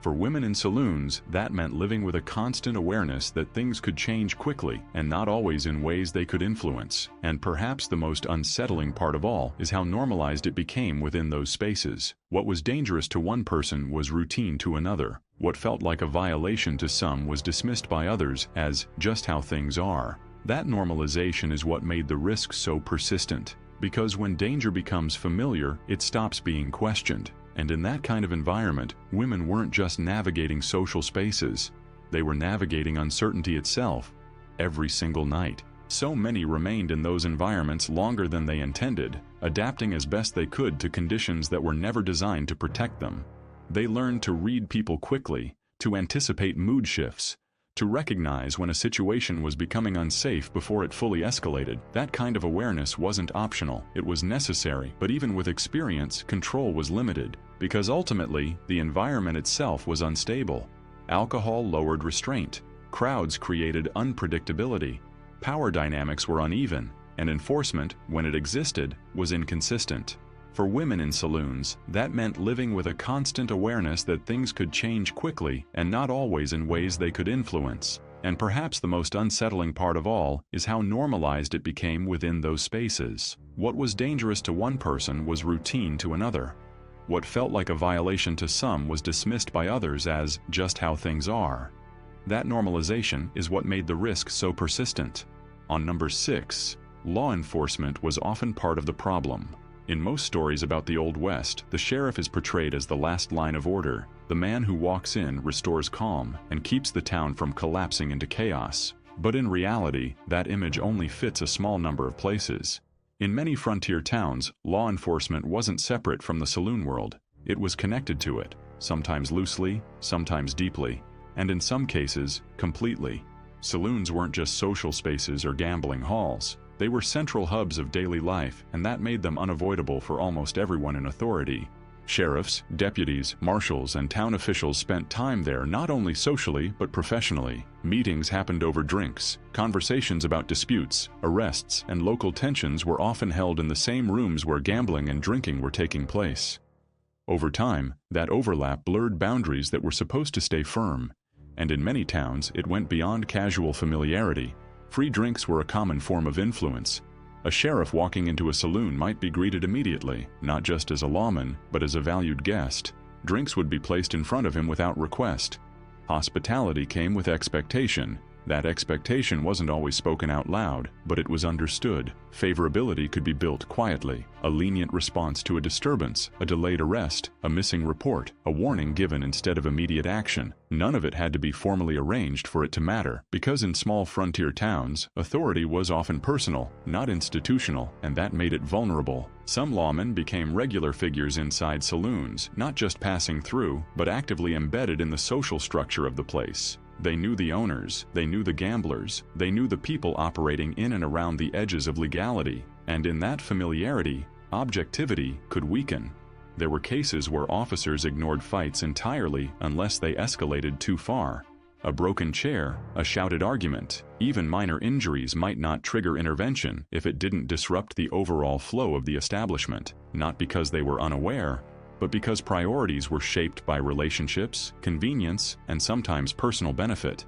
For women in saloons, that meant living with a constant awareness that things could change quickly and not always in ways they could influence. And perhaps the most unsettling part of all is how normalized it became within those spaces. What was dangerous to one person was routine to another. What felt like a violation to some was dismissed by others as just how things are. That normalization is what made the risk so persistent. Because when danger becomes familiar, it stops being questioned. And in that kind of environment, women weren't just navigating social spaces. They were navigating uncertainty itself, every single night. So many remained in those environments longer than they intended, adapting as best they could to conditions that were never designed to protect them. They learned to read people quickly, to anticipate mood shifts, to recognize when a situation was becoming unsafe before it fully escalated. That kind of awareness wasn't optional, it was necessary. But even with experience, control was limited, because ultimately, the environment itself was unstable. Alcohol lowered restraint, crowds created unpredictability, power dynamics were uneven, and enforcement, when it existed, was inconsistent. For women in saloons, that meant living with a constant awareness that things could change quickly and not always in ways they could influence. And perhaps the most unsettling part of all is how normalized it became within those spaces. What was dangerous to one person was routine to another. What felt like a violation to some was dismissed by others as just how things are. That normalization is what made the risk so persistent. On number 6, law enforcement was often part of the problem. In most stories about the Old West, the sheriff is portrayed as the last line of order. The man who walks in restores calm and keeps the town from collapsing into chaos. But in reality, that image only fits a small number of places. In many frontier towns, law enforcement wasn't separate from the saloon world. It was connected to it, sometimes loosely, sometimes deeply, and in some cases, completely. Saloons weren't just social spaces or gambling halls. They were central hubs of daily life, and that made them unavoidable for almost everyone in authority. Sheriffs, deputies, marshals, and town officials spent time there not only socially but professionally. Meetings happened over drinks. Conversations about disputes, arrests, and local tensions were often held in the same rooms where gambling and drinking were taking place. Over time, that overlap blurred boundaries that were supposed to stay firm, and in many towns it went beyond casual familiarity. Free drinks were a common form of influence. A sheriff walking into a saloon might be greeted immediately, not just as a lawman, but as a valued guest. Drinks would be placed in front of him without request. Hospitality came with expectation. That expectation wasn't always spoken out loud, but it was understood. Favorability could be built quietly. A lenient response to a disturbance, a delayed arrest, a missing report, a warning given instead of immediate action. None of it had to be formally arranged for it to matter, because in small frontier towns, authority was often personal, not institutional, and that made it vulnerable. Some lawmen became regular figures inside saloons, not just passing through, but actively embedded in the social structure of the place. They knew the owners, they knew the gamblers, they knew the people operating in and around the edges of legality, and in that familiarity, objectivity could weaken. There were cases where officers ignored fights entirely unless they escalated too far. A broken chair, a shouted argument, even minor injuries might not trigger intervention if it didn't disrupt the overall flow of the establishment, not because they were unaware, but because priorities were shaped by relationships, convenience, and sometimes personal benefit.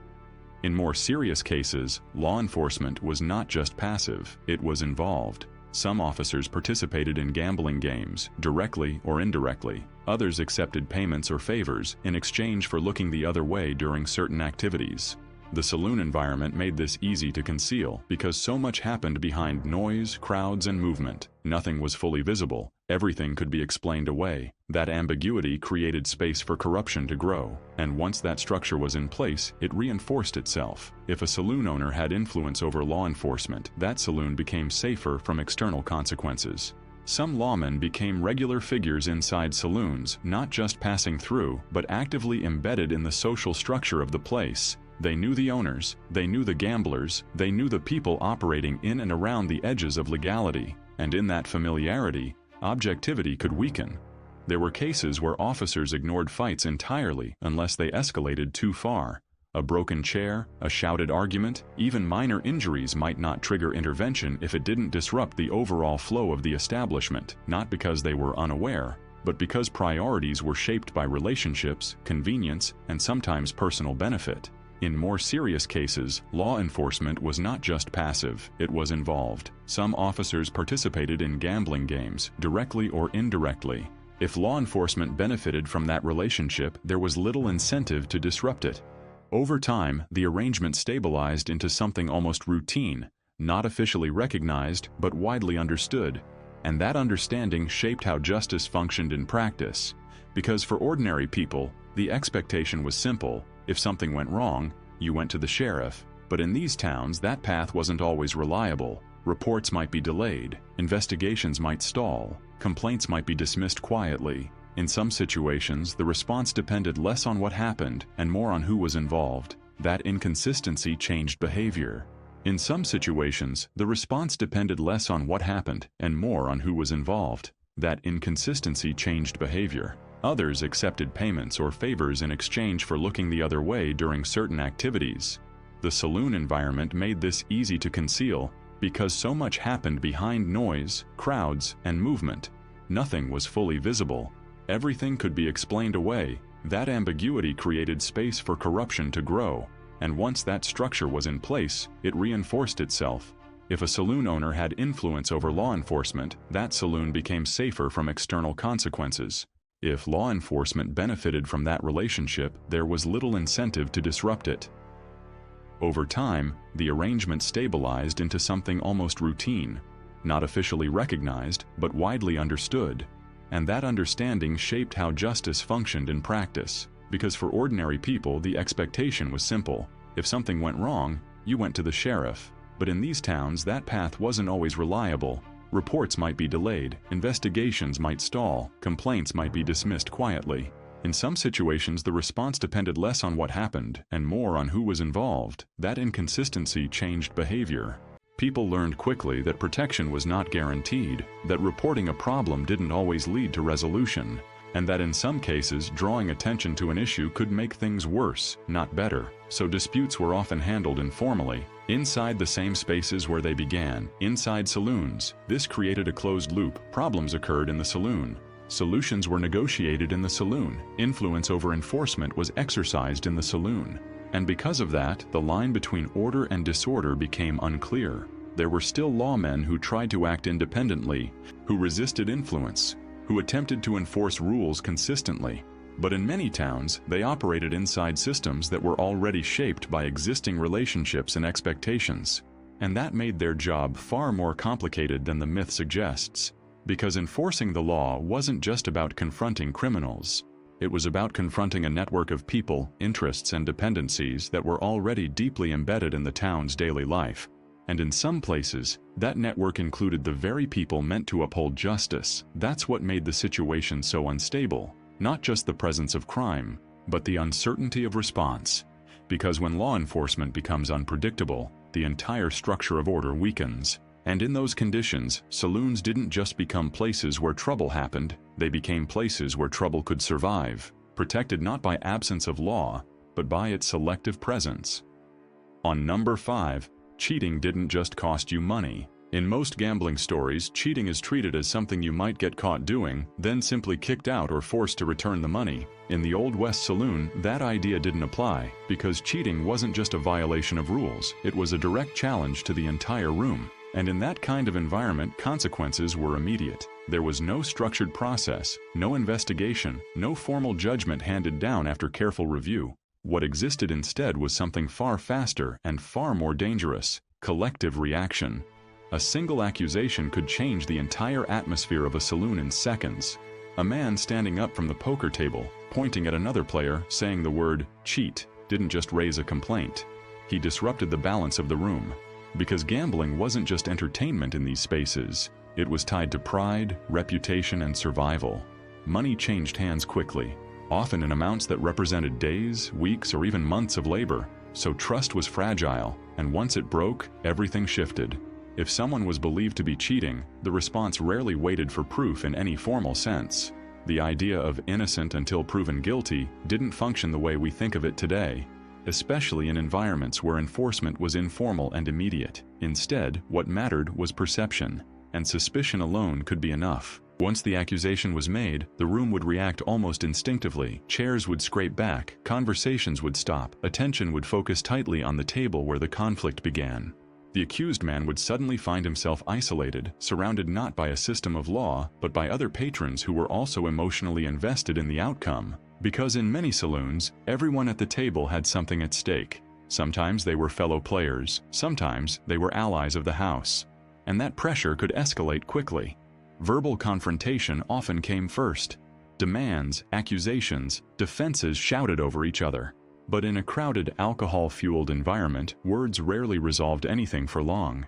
In more serious cases, law enforcement was not just passive, it was involved. Some officers participated in gambling games, directly or indirectly. Others accepted payments or favors in exchange for looking the other way during certain activities. The saloon environment made this easy to conceal because so much happened behind noise, crowds, and movement. Nothing was fully visible. Everything could be explained away. That ambiguity created space for corruption to grow. And once that structure was in place, it reinforced itself. If a saloon owner had influence over law enforcement, that saloon became safer from external consequences. Some lawmen became regular figures inside saloons, not just passing through, but actively embedded in the social structure of the place. They knew the owners, they knew the gamblers, they knew the people operating in and around the edges of legality, and in that familiarity, objectivity could weaken. There were cases where officers ignored fights entirely unless they escalated too far. A broken chair, a shouted argument, even minor injuries might not trigger intervention if it didn't disrupt the overall flow of the establishment, not because they were unaware, but because priorities were shaped by relationships, convenience, and sometimes personal benefit. In more serious cases, law enforcement was not just passive, it was involved. Some officers participated in gambling games, directly or indirectly. If law enforcement benefited from that relationship, there was little incentive to disrupt it. Over time, the arrangement stabilized into something almost routine, not officially recognized, but widely understood. And that understanding shaped how justice functioned in practice. Because for ordinary people, the expectation was simple. If something went wrong, you went to the sheriff. But in these towns, that path wasn't always reliable. Reports might be delayed, investigations might stall, complaints might be dismissed quietly. In some situations, the response depended less on what happened and more on who was involved. That inconsistency changed behavior. In some situations, the response depended less on what happened and more on who was involved. That inconsistency changed behavior. Others accepted payments or favors in exchange for looking the other way during certain activities. The saloon environment made this easy to conceal because so much happened behind noise, crowds, and movement. Nothing was fully visible. Everything could be explained away. That ambiguity created space for corruption to grow. And once that structure was in place, it reinforced itself. If a saloon owner had influence over law enforcement, that saloon became safer from external consequences. If law enforcement benefited from that relationship, there was little incentive to disrupt it. Over time, the arrangement stabilized into something almost routine, not officially recognized, but widely understood. And that understanding shaped how justice functioned in practice. Because for ordinary people, the expectation was simple. If something went wrong, you went to the sheriff. But in these towns, that path wasn't always reliable. Reports might be delayed, investigations might stall, complaints might be dismissed quietly. In some situations, the response depended less on what happened and more on who was involved. That inconsistency changed behavior. People learned quickly that protection was not guaranteed, that reporting a problem didn't always lead to resolution, and that in some cases, drawing attention to an issue could make things worse, not better. So disputes were often handled informally, inside the same spaces where they began, inside saloons. This created a closed loop. Problems occurred in the saloon. Solutions were negotiated in the saloon. Influence over enforcement was exercised in the saloon. And because of that, the line between order and disorder became unclear. There were still lawmen who tried to act independently, who resisted influence, who attempted to enforce rules consistently. But in many towns, they operated inside systems that were already shaped by existing relationships and expectations. And that made their job far more complicated than the myth suggests. Because enforcing the law wasn't just about confronting criminals. It was about confronting a network of people, interests, and dependencies that were already deeply embedded in the town's daily life. And in some places, that network included the very people meant to uphold justice. That's what made the situation so unstable. Not just the presence of crime, but the uncertainty of response. Because when law enforcement becomes unpredictable, the entire structure of order weakens. And in those conditions, saloons didn't just become places where trouble happened, they became places where trouble could survive, protected not by absence of law, but by its selective presence. On number 5, cheating didn't just cost you money. In most gambling stories, cheating is treated as something you might get caught doing, then simply kicked out or forced to return the money. In the Old West Saloon, that idea didn't apply, because cheating wasn't just a violation of rules, it was a direct challenge to the entire room. And in that kind of environment, consequences were immediate. There was no structured process, no investigation, no formal judgment handed down after careful review. What existed instead was something far faster and far more dangerous: collective reaction. A single accusation could change the entire atmosphere of a saloon in seconds. A man standing up from the poker table, pointing at another player, saying the word "cheat," didn't just raise a complaint. He disrupted the balance of the room. Because gambling wasn't just entertainment in these spaces, it was tied to pride, reputation, and survival. Money changed hands quickly, often in amounts that represented days, weeks, or even months of labor. So trust was fragile, and once it broke, everything shifted. If someone was believed to be cheating, the response rarely waited for proof in any formal sense. The idea of innocent until proven guilty didn't function the way we think of it today, especially in environments where enforcement was informal and immediate. Instead, what mattered was perception, and suspicion alone could be enough. Once the accusation was made, the room would react almost instinctively. Chairs would scrape back, conversations would stop, attention would focus tightly on the table where the conflict began. The accused man would suddenly find himself isolated, surrounded not by a system of law, but by other patrons who were also emotionally invested in the outcome. Because in many saloons, everyone at the table had something at stake. Sometimes they were fellow players, sometimes they were allies of the house. And that pressure could escalate quickly. Verbal confrontation often came first. Demands, accusations, defenses shouted over each other. But in a crowded, alcohol-fueled environment, words rarely resolved anything for long.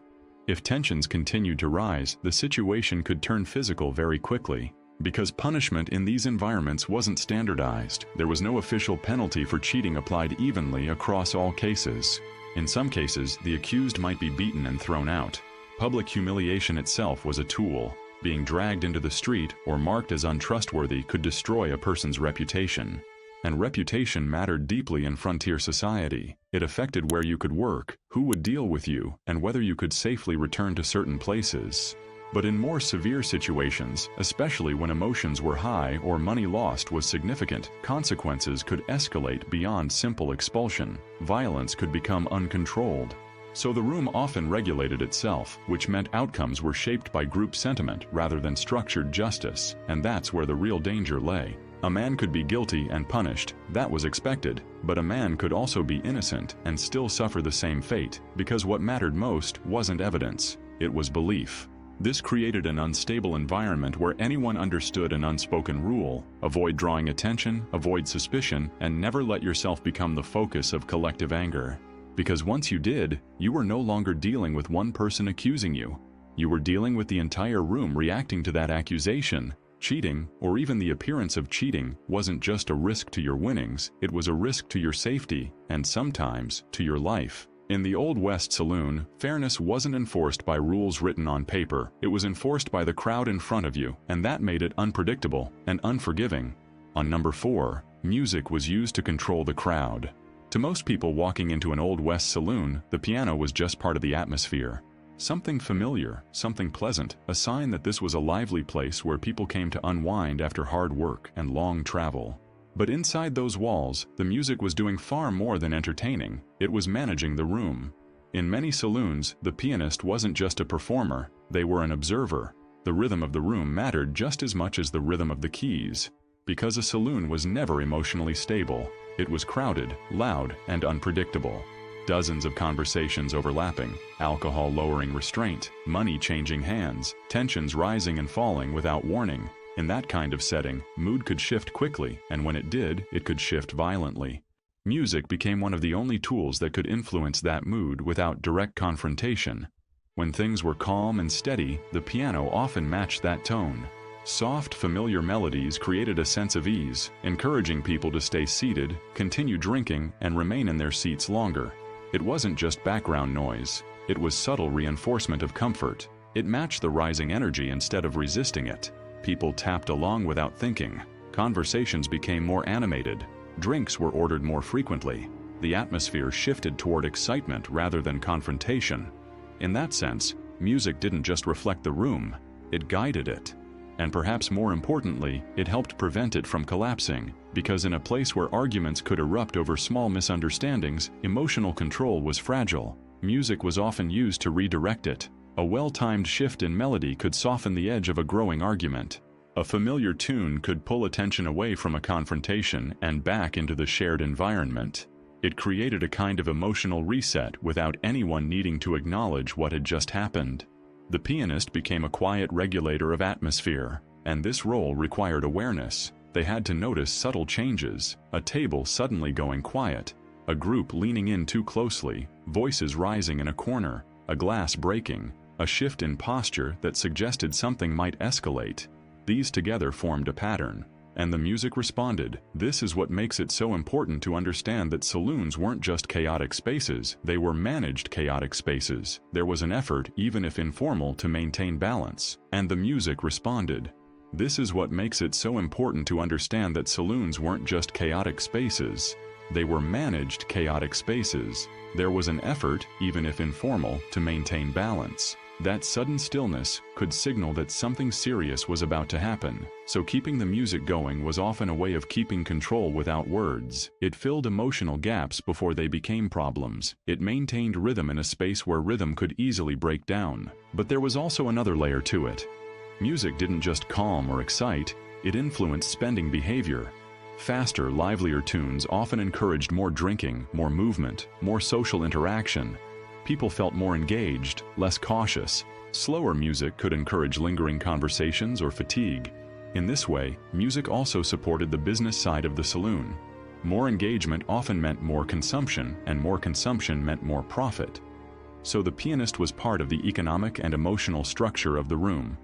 If tensions continued to rise, the situation could turn physical very quickly. Because punishment in these environments wasn't standardized, there was no official penalty for cheating applied evenly across all cases. In some cases, the accused might be beaten and thrown out. Public humiliation itself was a tool. Being dragged into the street or marked as untrustworthy could destroy a person's reputation. And reputation mattered deeply in frontier society. It affected where you could work, who would deal with you, and whether you could safely return to certain places. But in more severe situations, especially when emotions were high or money lost was significant, consequences could escalate beyond simple expulsion. Violence could become uncontrolled. So the room often regulated itself, which meant outcomes were shaped by group sentiment rather than structured justice, and that's where the real danger lay. A man could be guilty and punished, that was expected, but a man could also be innocent and still suffer the same fate, because what mattered most wasn't evidence, it was belief. This created an unstable environment where anyone understood an unspoken rule: avoid drawing attention, avoid suspicion, and never let yourself become the focus of collective anger. Because once you did, you were no longer dealing with one person accusing you. You were dealing with the entire room reacting to that accusation. Cheating, or even the appearance of cheating, wasn't just a risk to your winnings, it was a risk to your safety, and sometimes, to your life. In the Old West Saloon, fairness wasn't enforced by rules written on paper, it was enforced by the crowd in front of you, and that made it unpredictable and unforgiving. On number 4, music was used to control the crowd. To most people walking into an Old West Saloon, the piano was just part of the atmosphere. Something familiar, something pleasant, a sign that this was a lively place where people came to unwind after hard work and long travel. But inside those walls, the music was doing far more than entertaining, it was managing the room. In many saloons, the pianist wasn't just a performer, they were an observer. The rhythm of the room mattered just as much as the rhythm of the keys. Because a saloon was never emotionally stable, it was crowded, loud, and unpredictable. Dozens of conversations overlapping, alcohol lowering restraint, money changing hands, tensions rising and falling without warning. In that kind of setting, mood could shift quickly, and when it did, it could shift violently. Music became one of the only tools that could influence that mood without direct confrontation. When things were calm and steady, the piano often matched that tone. Soft, familiar melodies created a sense of ease, encouraging people to stay seated, continue drinking, and remain in their seats longer. It wasn't just background noise, it was subtle reinforcement of comfort. It matched the rising energy instead of resisting it. People tapped along without thinking. Conversations became more animated. Drinks were ordered more frequently. The atmosphere shifted toward excitement rather than confrontation. In that sense, music didn't just reflect the room, it guided it. And perhaps more importantly, it helped prevent it from collapsing, because in a place where arguments could erupt over small misunderstandings, emotional control was fragile. Music was often used to redirect it. A well-timed shift in melody could soften the edge of a growing argument. A familiar tune could pull attention away from a confrontation and back into the shared environment. It created a kind of emotional reset without anyone needing to acknowledge what had just happened. The pianist became a quiet regulator of atmosphere, and this role required awareness. They had to notice subtle changes, a table suddenly going quiet, a group leaning in too closely, voices rising in a corner, a glass breaking, a shift in posture that suggested something might escalate. These together formed a pattern, and the music responded. This is what makes it so important to understand that saloons weren't just chaotic spaces, they were managed chaotic spaces. There was an effort, even if informal, to maintain balance, and the music responded. This is what makes it so important to understand that saloons weren't just chaotic spaces, they were managed chaotic spaces. There was an effort, even if informal, to maintain balance. That sudden stillness could signal that something serious was about to happen, so keeping the music going was often a way of keeping control without words. It filled emotional gaps before they became problems. It maintained rhythm in a space where rhythm could easily break down. But there was also another layer to it. Music didn't just calm or excite, it influenced spending behavior. Faster, livelier tunes often encouraged more drinking, more movement, more social interaction. People felt more engaged, less cautious. Slower music could encourage lingering conversations or fatigue. In this way, music also supported the business side of the saloon. More engagement often meant more consumption, and more consumption meant more profit. So the pianist was part of the economic and emotional structure of the room.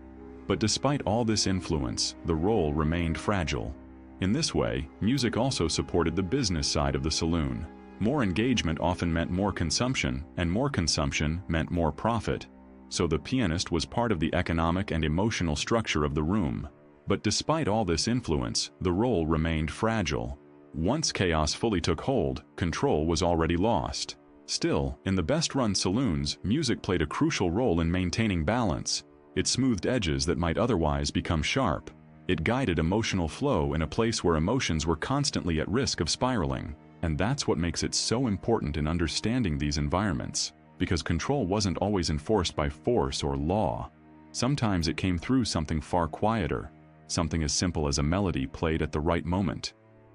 But despite all this influence, the role remained fragile. In this way, music also supported the business side of the saloon. More engagement often meant more consumption, and more consumption meant more profit. So the pianist was part of the economic and emotional structure of the room. But despite all this influence, the role remained fragile. Once chaos fully took hold, control was already lost. Still, in the best-run saloons, music played a crucial role in maintaining balance. It smoothed edges that might otherwise become sharp. It guided emotional flow in a place where emotions were constantly at risk of spiraling. And that's what makes it so important in understanding these environments, because control wasn't always enforced by force or law. Sometimes it came through something far quieter, something as simple as a melody played at the right moment,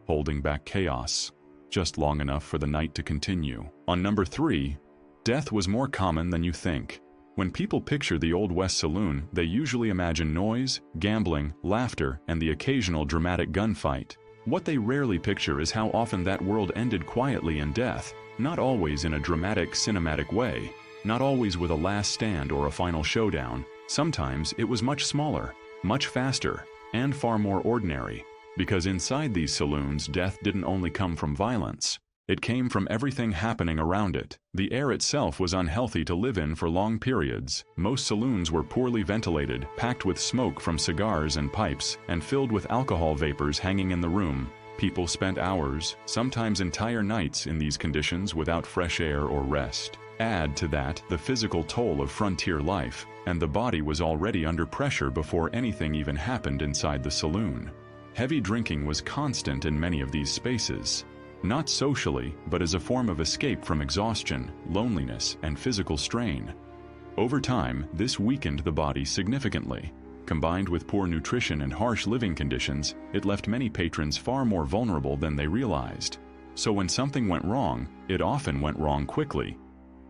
holding back chaos, just long enough for the night to continue. On number 3, death was more common than you think. When people picture the Old West Saloon, they usually imagine noise, gambling, laughter, and the occasional dramatic gunfight. What they rarely picture is how often that world ended quietly in death, not always in a dramatic, cinematic way, not always with a last stand or a final showdown. Sometimes it was much smaller, much faster, and far more ordinary, because inside these saloons, death didn't only come from violence. It came from everything happening around it. The air itself was unhealthy to live in for long periods. Most saloons were poorly ventilated, packed with smoke from cigars and pipes, and filled with alcohol vapors hanging in the room. People spent hours, sometimes entire nights, in these conditions without fresh air or rest. Add to that the physical toll of frontier life, and the body was already under pressure before anything even happened inside the saloon. Heavy drinking was constant in many of these spaces. Not socially, but as a form of escape from exhaustion, loneliness, and physical strain. Over time, this weakened the body significantly. Combined with poor nutrition and harsh living conditions, it left many patrons far more vulnerable than they realized. So when something went wrong, it often went wrong quickly.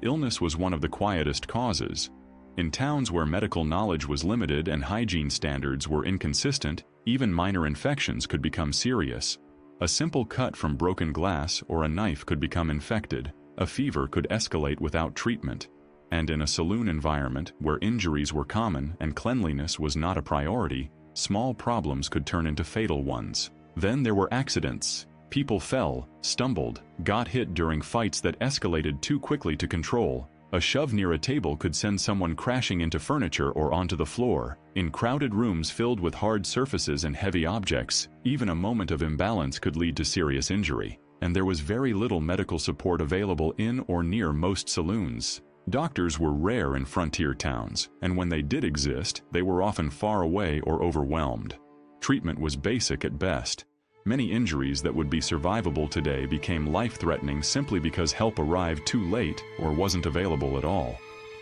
Illness was one of the quietest causes. In towns where medical knowledge was limited and hygiene standards were inconsistent, even minor infections could become serious. A simple cut from broken glass or a knife could become infected. A fever could escalate without treatment. And in a saloon environment where injuries were common and cleanliness was not a priority, small problems could turn into fatal ones. Then there were accidents. People fell, stumbled, got hit during fights that escalated too quickly to control. A shove near a table could send someone crashing into furniture or onto the floor. In crowded rooms filled with hard surfaces and heavy objects, even a moment of imbalance could lead to serious injury. And there was very little medical support available in or near most saloons. Doctors were rare in frontier towns, and when they did exist, they were often far away or overwhelmed. Treatment was basic at best. Many injuries that would be survivable today became life-threatening simply because help arrived too late or wasn't available at all.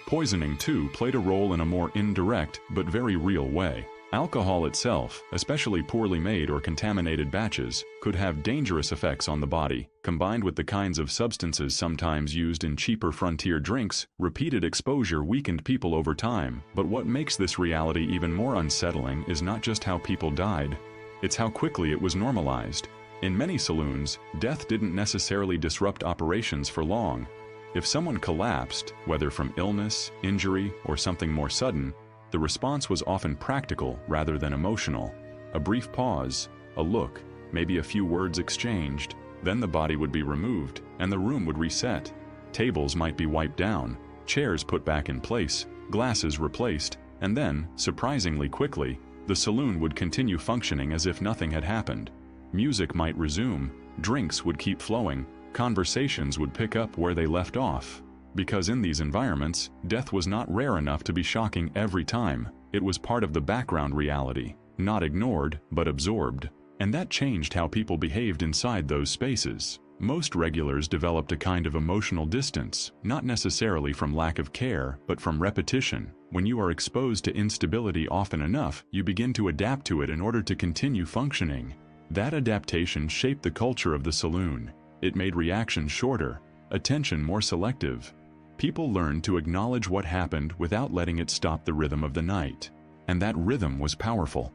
Poisoning, too, played a role in a more indirect but very real way. Alcohol itself, especially poorly made or contaminated batches, could have dangerous effects on the body. Combined with the kinds of substances sometimes used in cheaper frontier drinks, repeated exposure weakened people over time. But what makes this reality even more unsettling is not just how people died, it's how quickly it was normalized. In many saloons, death didn't necessarily disrupt operations for long. If someone collapsed, whether from illness, injury, or something more sudden, the response was often practical rather than emotional. A brief pause, a look, maybe a few words exchanged, then the body would be removed and the room would reset. Tables might be wiped down, chairs put back in place, glasses replaced, and then, surprisingly quickly, the saloon would continue functioning as if nothing had happened. Music might resume, drinks would keep flowing, conversations would pick up where they left off. Because in these environments, death was not rare enough to be shocking every time. It was part of the background reality, not ignored, but absorbed. And that changed how people behaved inside those spaces. Most regulars developed a kind of emotional distance, not necessarily from lack of care, but from repetition. When you are exposed to instability often enough, you begin to adapt to it in order to continue functioning. That adaptation shaped the culture of the saloon. It made reactions shorter, attention more selective. People learned to acknowledge what happened without letting it stop the rhythm of the night. And that rhythm was powerful.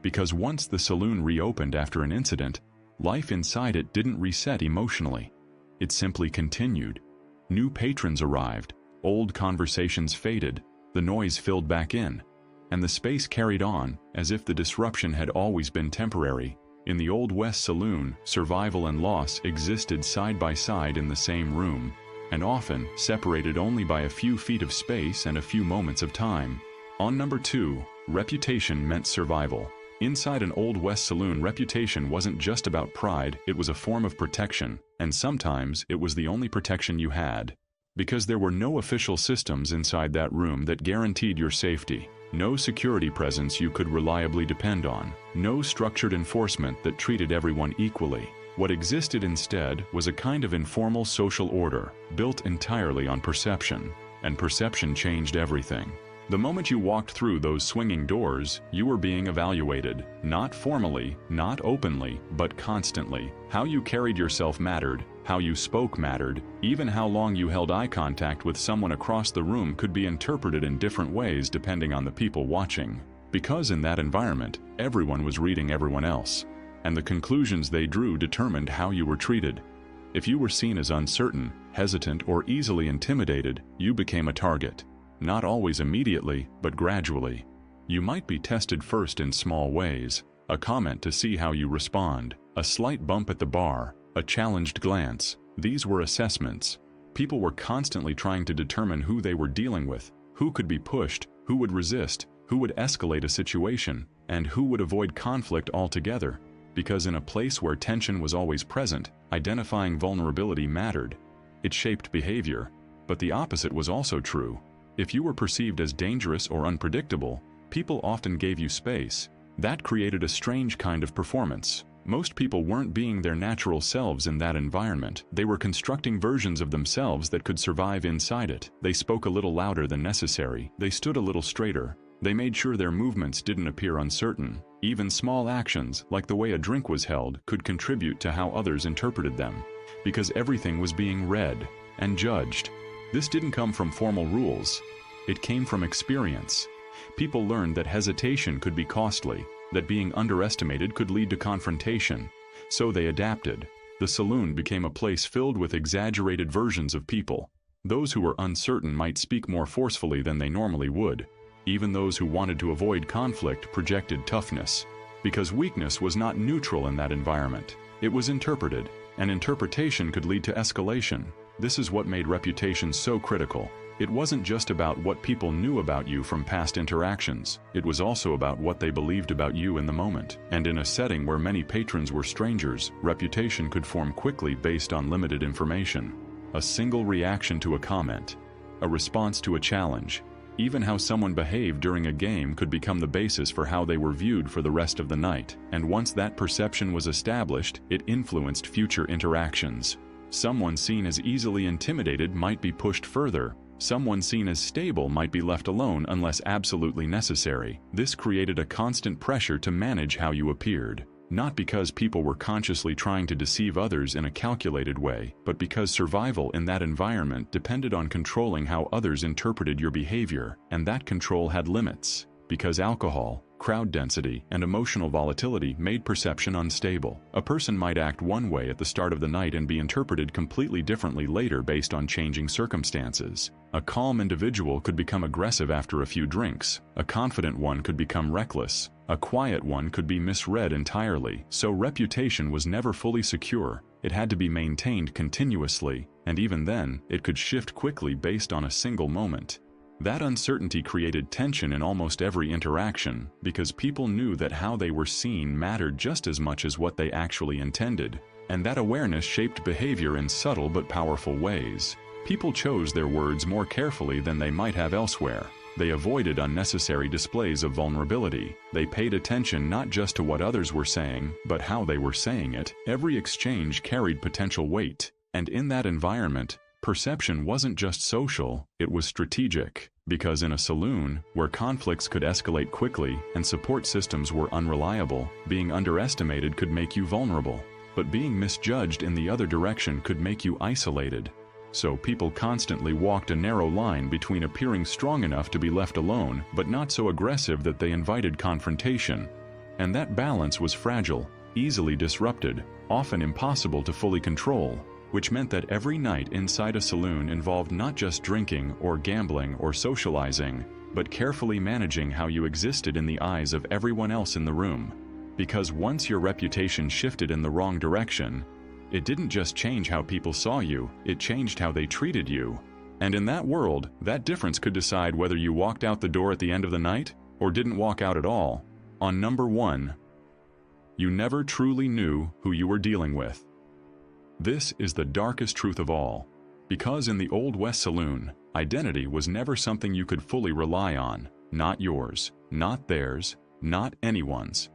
Because once the saloon reopened after an incident, life inside it didn't reset emotionally. It simply continued. New patrons arrived, old conversations faded, the noise filled back in, and the space carried on as if the disruption had always been temporary. In the Old West Saloon, survival and loss existed side by side in the same room, and often separated only by a few feet of space and a few moments of time. On number 2, reputation meant survival. Inside an Old West saloon, reputation wasn't just about pride, it was a form of protection, and sometimes it was the only protection you had. Because there were no official systems inside that room that guaranteed your safety, no security presence you could reliably depend on, no structured enforcement that treated everyone equally. What existed instead was a kind of informal social order, built entirely on perception, and perception changed everything. The moment you walked through those swinging doors, you were being evaluated, not formally, not openly, but constantly. How you carried yourself mattered, how you spoke mattered, even how long you held eye contact with someone across the room could be interpreted in different ways depending on the people watching. Because in that environment, everyone was reading everyone else, and the conclusions they drew determined how you were treated. If you were seen as uncertain, hesitant, or easily intimidated, you became a target. Not always immediately, but gradually. You might be tested first in small ways, a comment to see how you respond, a slight bump at the bar, a challenged glance. These were assessments. People were constantly trying to determine who they were dealing with, who could be pushed, who would resist, who would escalate a situation, and who would avoid conflict altogether. Because in a place where tension was always present, identifying vulnerability mattered. It shaped behavior, but the opposite was also true. If you were perceived as dangerous or unpredictable, people often gave you space. That created a strange kind of performance. Most people weren't being their natural selves in that environment. They were constructing versions of themselves that could survive inside it. They spoke a little louder than necessary. They stood a little straighter. They made sure their movements didn't appear uncertain. Even small actions, like the way a drink was held, could contribute to how others interpreted them. Because everything was being read and judged. This didn't come from formal rules. It came from experience. People learned that hesitation could be costly, that being underestimated could lead to confrontation. So they adapted. The saloon became a place filled with exaggerated versions of people. Those who were uncertain might speak more forcefully than they normally would. Even those who wanted to avoid conflict projected toughness. Because weakness was not neutral in that environment. It was interpreted, and interpretation could lead to escalation. This is what made reputation so critical. It wasn't just about what people knew about you from past interactions, it was also about what they believed about you in the moment. And in a setting where many patrons were strangers, reputation could form quickly based on limited information. A single reaction to a comment, a response to a challenge, even how someone behaved during a game could become the basis for how they were viewed for the rest of the night. And once that perception was established, it influenced future interactions. Someone seen as easily intimidated might be pushed further. Someone seen as stable might be left alone unless absolutely necessary. This created a constant pressure to manage how you appeared. Not because people were consciously trying to deceive others in a calculated way, but because survival in that environment depended on controlling how others interpreted your behavior, and that control had limits. Because alcohol, crowd density, and emotional volatility made perception unstable. A person might act one way at the start of the night and be interpreted completely differently later based on changing circumstances. A calm individual could become aggressive after a few drinks. A confident one could become reckless. A quiet one could be misread entirely. So reputation was never fully secure. It had to be maintained continuously, and even then, it could shift quickly based on a single moment. That uncertainty created tension in almost every interaction, because people knew that how they were seen mattered just as much as what they actually intended. And that awareness shaped behavior in subtle but powerful ways. People chose their words more carefully than they might have elsewhere. They avoided unnecessary displays of vulnerability. They paid attention not just to what others were saying, but how they were saying it. Every exchange carried potential weight. And in that environment, perception wasn't just social, it was strategic. Because in a saloon, where conflicts could escalate quickly and support systems were unreliable, being underestimated could make you vulnerable. But being misjudged in the other direction could make you isolated. So people constantly walked a narrow line between appearing strong enough to be left alone, but not so aggressive that they invited confrontation. And that balance was fragile, easily disrupted, often impossible to fully control. Which meant that every night inside a saloon involved not just drinking or gambling or socializing, but carefully managing how you existed in the eyes of everyone else in the room. Because once your reputation shifted in the wrong direction, it didn't just change how people saw you, it changed how they treated you. And in that world, that difference could decide whether you walked out the door at the end of the night, or didn't walk out at all. On number 1, you never truly knew who you were dealing with. This is the darkest truth of all. Because in the Old West Saloon, identity was never something you could fully rely on. Not yours, not theirs, not anyone's.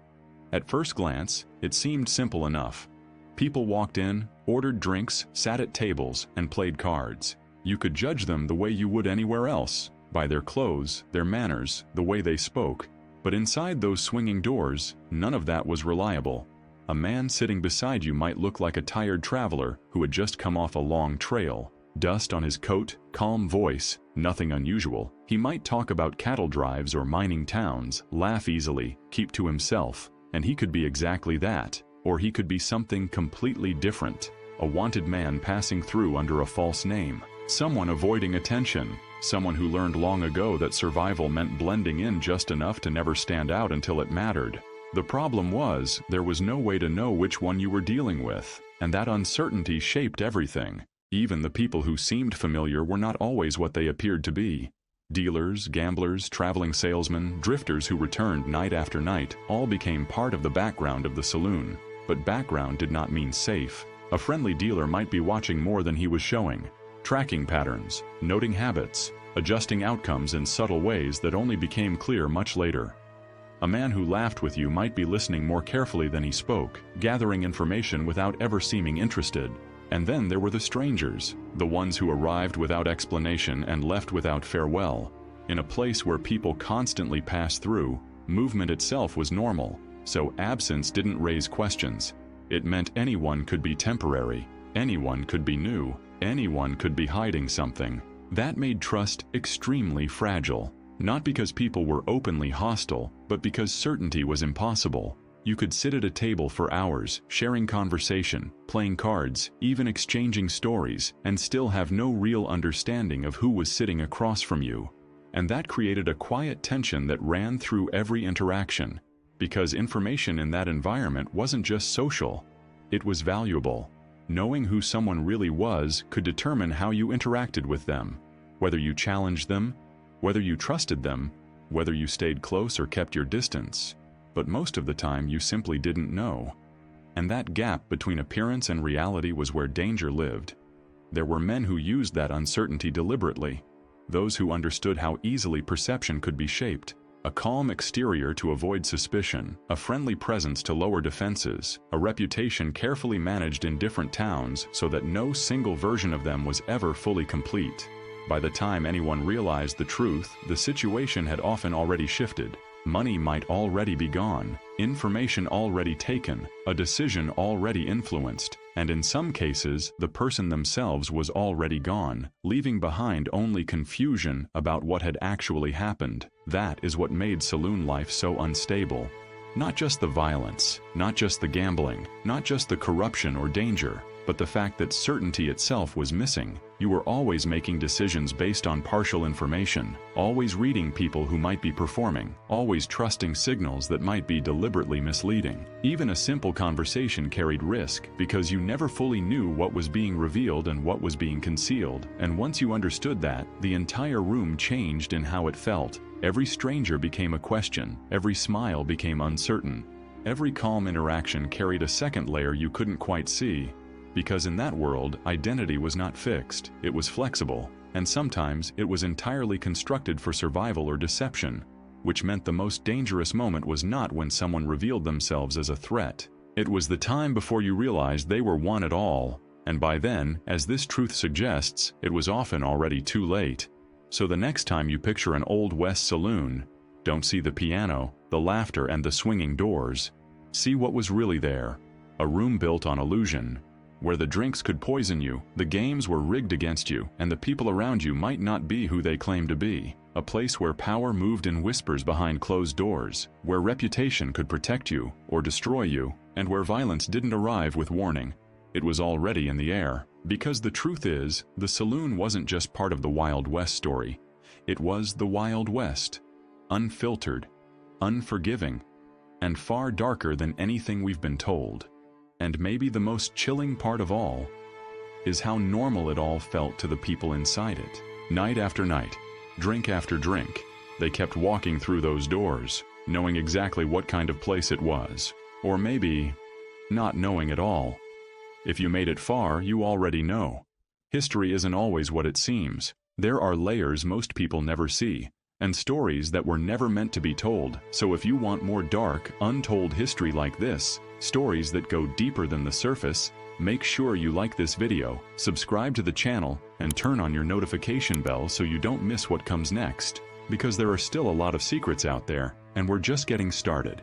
At first glance, it seemed simple enough. People walked in, ordered drinks, sat at tables, and played cards. You could judge them the way you would anywhere else, by their clothes, their manners, the way they spoke. But inside those swinging doors, none of that was reliable. A man sitting beside you might look like a tired traveler who had just come off a long trail. Dust on his coat, calm voice, nothing unusual. He might talk about cattle drives or mining towns, laugh easily, keep to himself, and he could be exactly that. Or he could be something completely different. A wanted man passing through under a false name. Someone avoiding attention. Someone who learned long ago that survival meant blending in just enough to never stand out until it mattered. The problem was, there was no way to know which one you were dealing with, and that uncertainty shaped everything. Even the people who seemed familiar were not always what they appeared to be. Dealers, gamblers, traveling salesmen, drifters who returned night after night, all became part of the background of the saloon. But background did not mean safe. A friendly dealer might be watching more than he was showing, tracking patterns, noting habits, adjusting outcomes in subtle ways that only became clear much later. A man who laughed with you might be listening more carefully than he spoke, gathering information without ever seeming interested. And then there were the strangers, the ones who arrived without explanation and left without farewell. In a place where people constantly passed through, movement itself was normal, so absence didn't raise questions. It meant anyone could be temporary, anyone could be new, anyone could be hiding something. That made trust extremely fragile. Not because people were openly hostile, but because certainty was impossible. You could sit at a table for hours, sharing conversation, playing cards, even exchanging stories, and still have no real understanding of who was sitting across from you. And that created a quiet tension that ran through every interaction. Because information in that environment wasn't just social, it was valuable. Knowing who someone really was could determine how you interacted with them. Whether you challenged them, whether you trusted them, whether you stayed close or kept your distance. But most of the time you simply didn't know. And that gap between appearance and reality was where danger lived. There were men who used that uncertainty deliberately. Those who understood how easily perception could be shaped. A calm exterior to avoid suspicion, a friendly presence to lower defenses, a reputation carefully managed in different towns so that no single version of them was ever fully complete. By the time anyone realized the truth, the situation had often already shifted. Money might already be gone, information already taken, a decision already influenced, and in some cases, the person themselves was already gone, leaving behind only confusion about what had actually happened. That is what made saloon life so unstable. Not just the violence, not just the gambling, not just the corruption or danger, but the fact that certainty itself was missing. You were always making decisions based on partial information, always reading people who might be performing, always trusting signals that might be deliberately misleading. Even a simple conversation carried risk because you never fully knew what was being revealed and what was being concealed. And once you understood that, the entire room changed in how it felt. Every stranger became a question, every smile became uncertain. Every calm interaction carried a second layer you couldn't quite see. Because in that world, identity was not fixed, it was flexible, and sometimes it was entirely constructed for survival or deception, which meant the most dangerous moment was not when someone revealed themselves as a threat. It was the time before you realized they were one at all, and by then, as this truth suggests, it was often already too late. So the next time you picture an Old West saloon, don't see the piano, the laughter, and the swinging doors. See what was really there. A room built on illusion, where the drinks could poison you, the games were rigged against you, and the people around you might not be who they claimed to be. A place where power moved in whispers behind closed doors, where reputation could protect you or destroy you, and where violence didn't arrive with warning. It was already in the air. Because the truth is, the saloon wasn't just part of the Wild West story. It was the Wild West. Unfiltered, unforgiving, and far darker than anything we've been told. And maybe the most chilling part of all is how normal it all felt to the people inside it. Night after night, drink after drink, they kept walking through those doors, knowing exactly what kind of place it was. Or maybe not knowing at all. If you made it far, you already know. History isn't always what it seems. There are layers most people never see, and stories that were never meant to be told. So if you want more dark, untold history like this, stories that go deeper than the surface, make sure you like this video, subscribe to the channel, and turn on your notification bell so you don't miss what comes next. Because there are still a lot of secrets out there, and we're just getting started.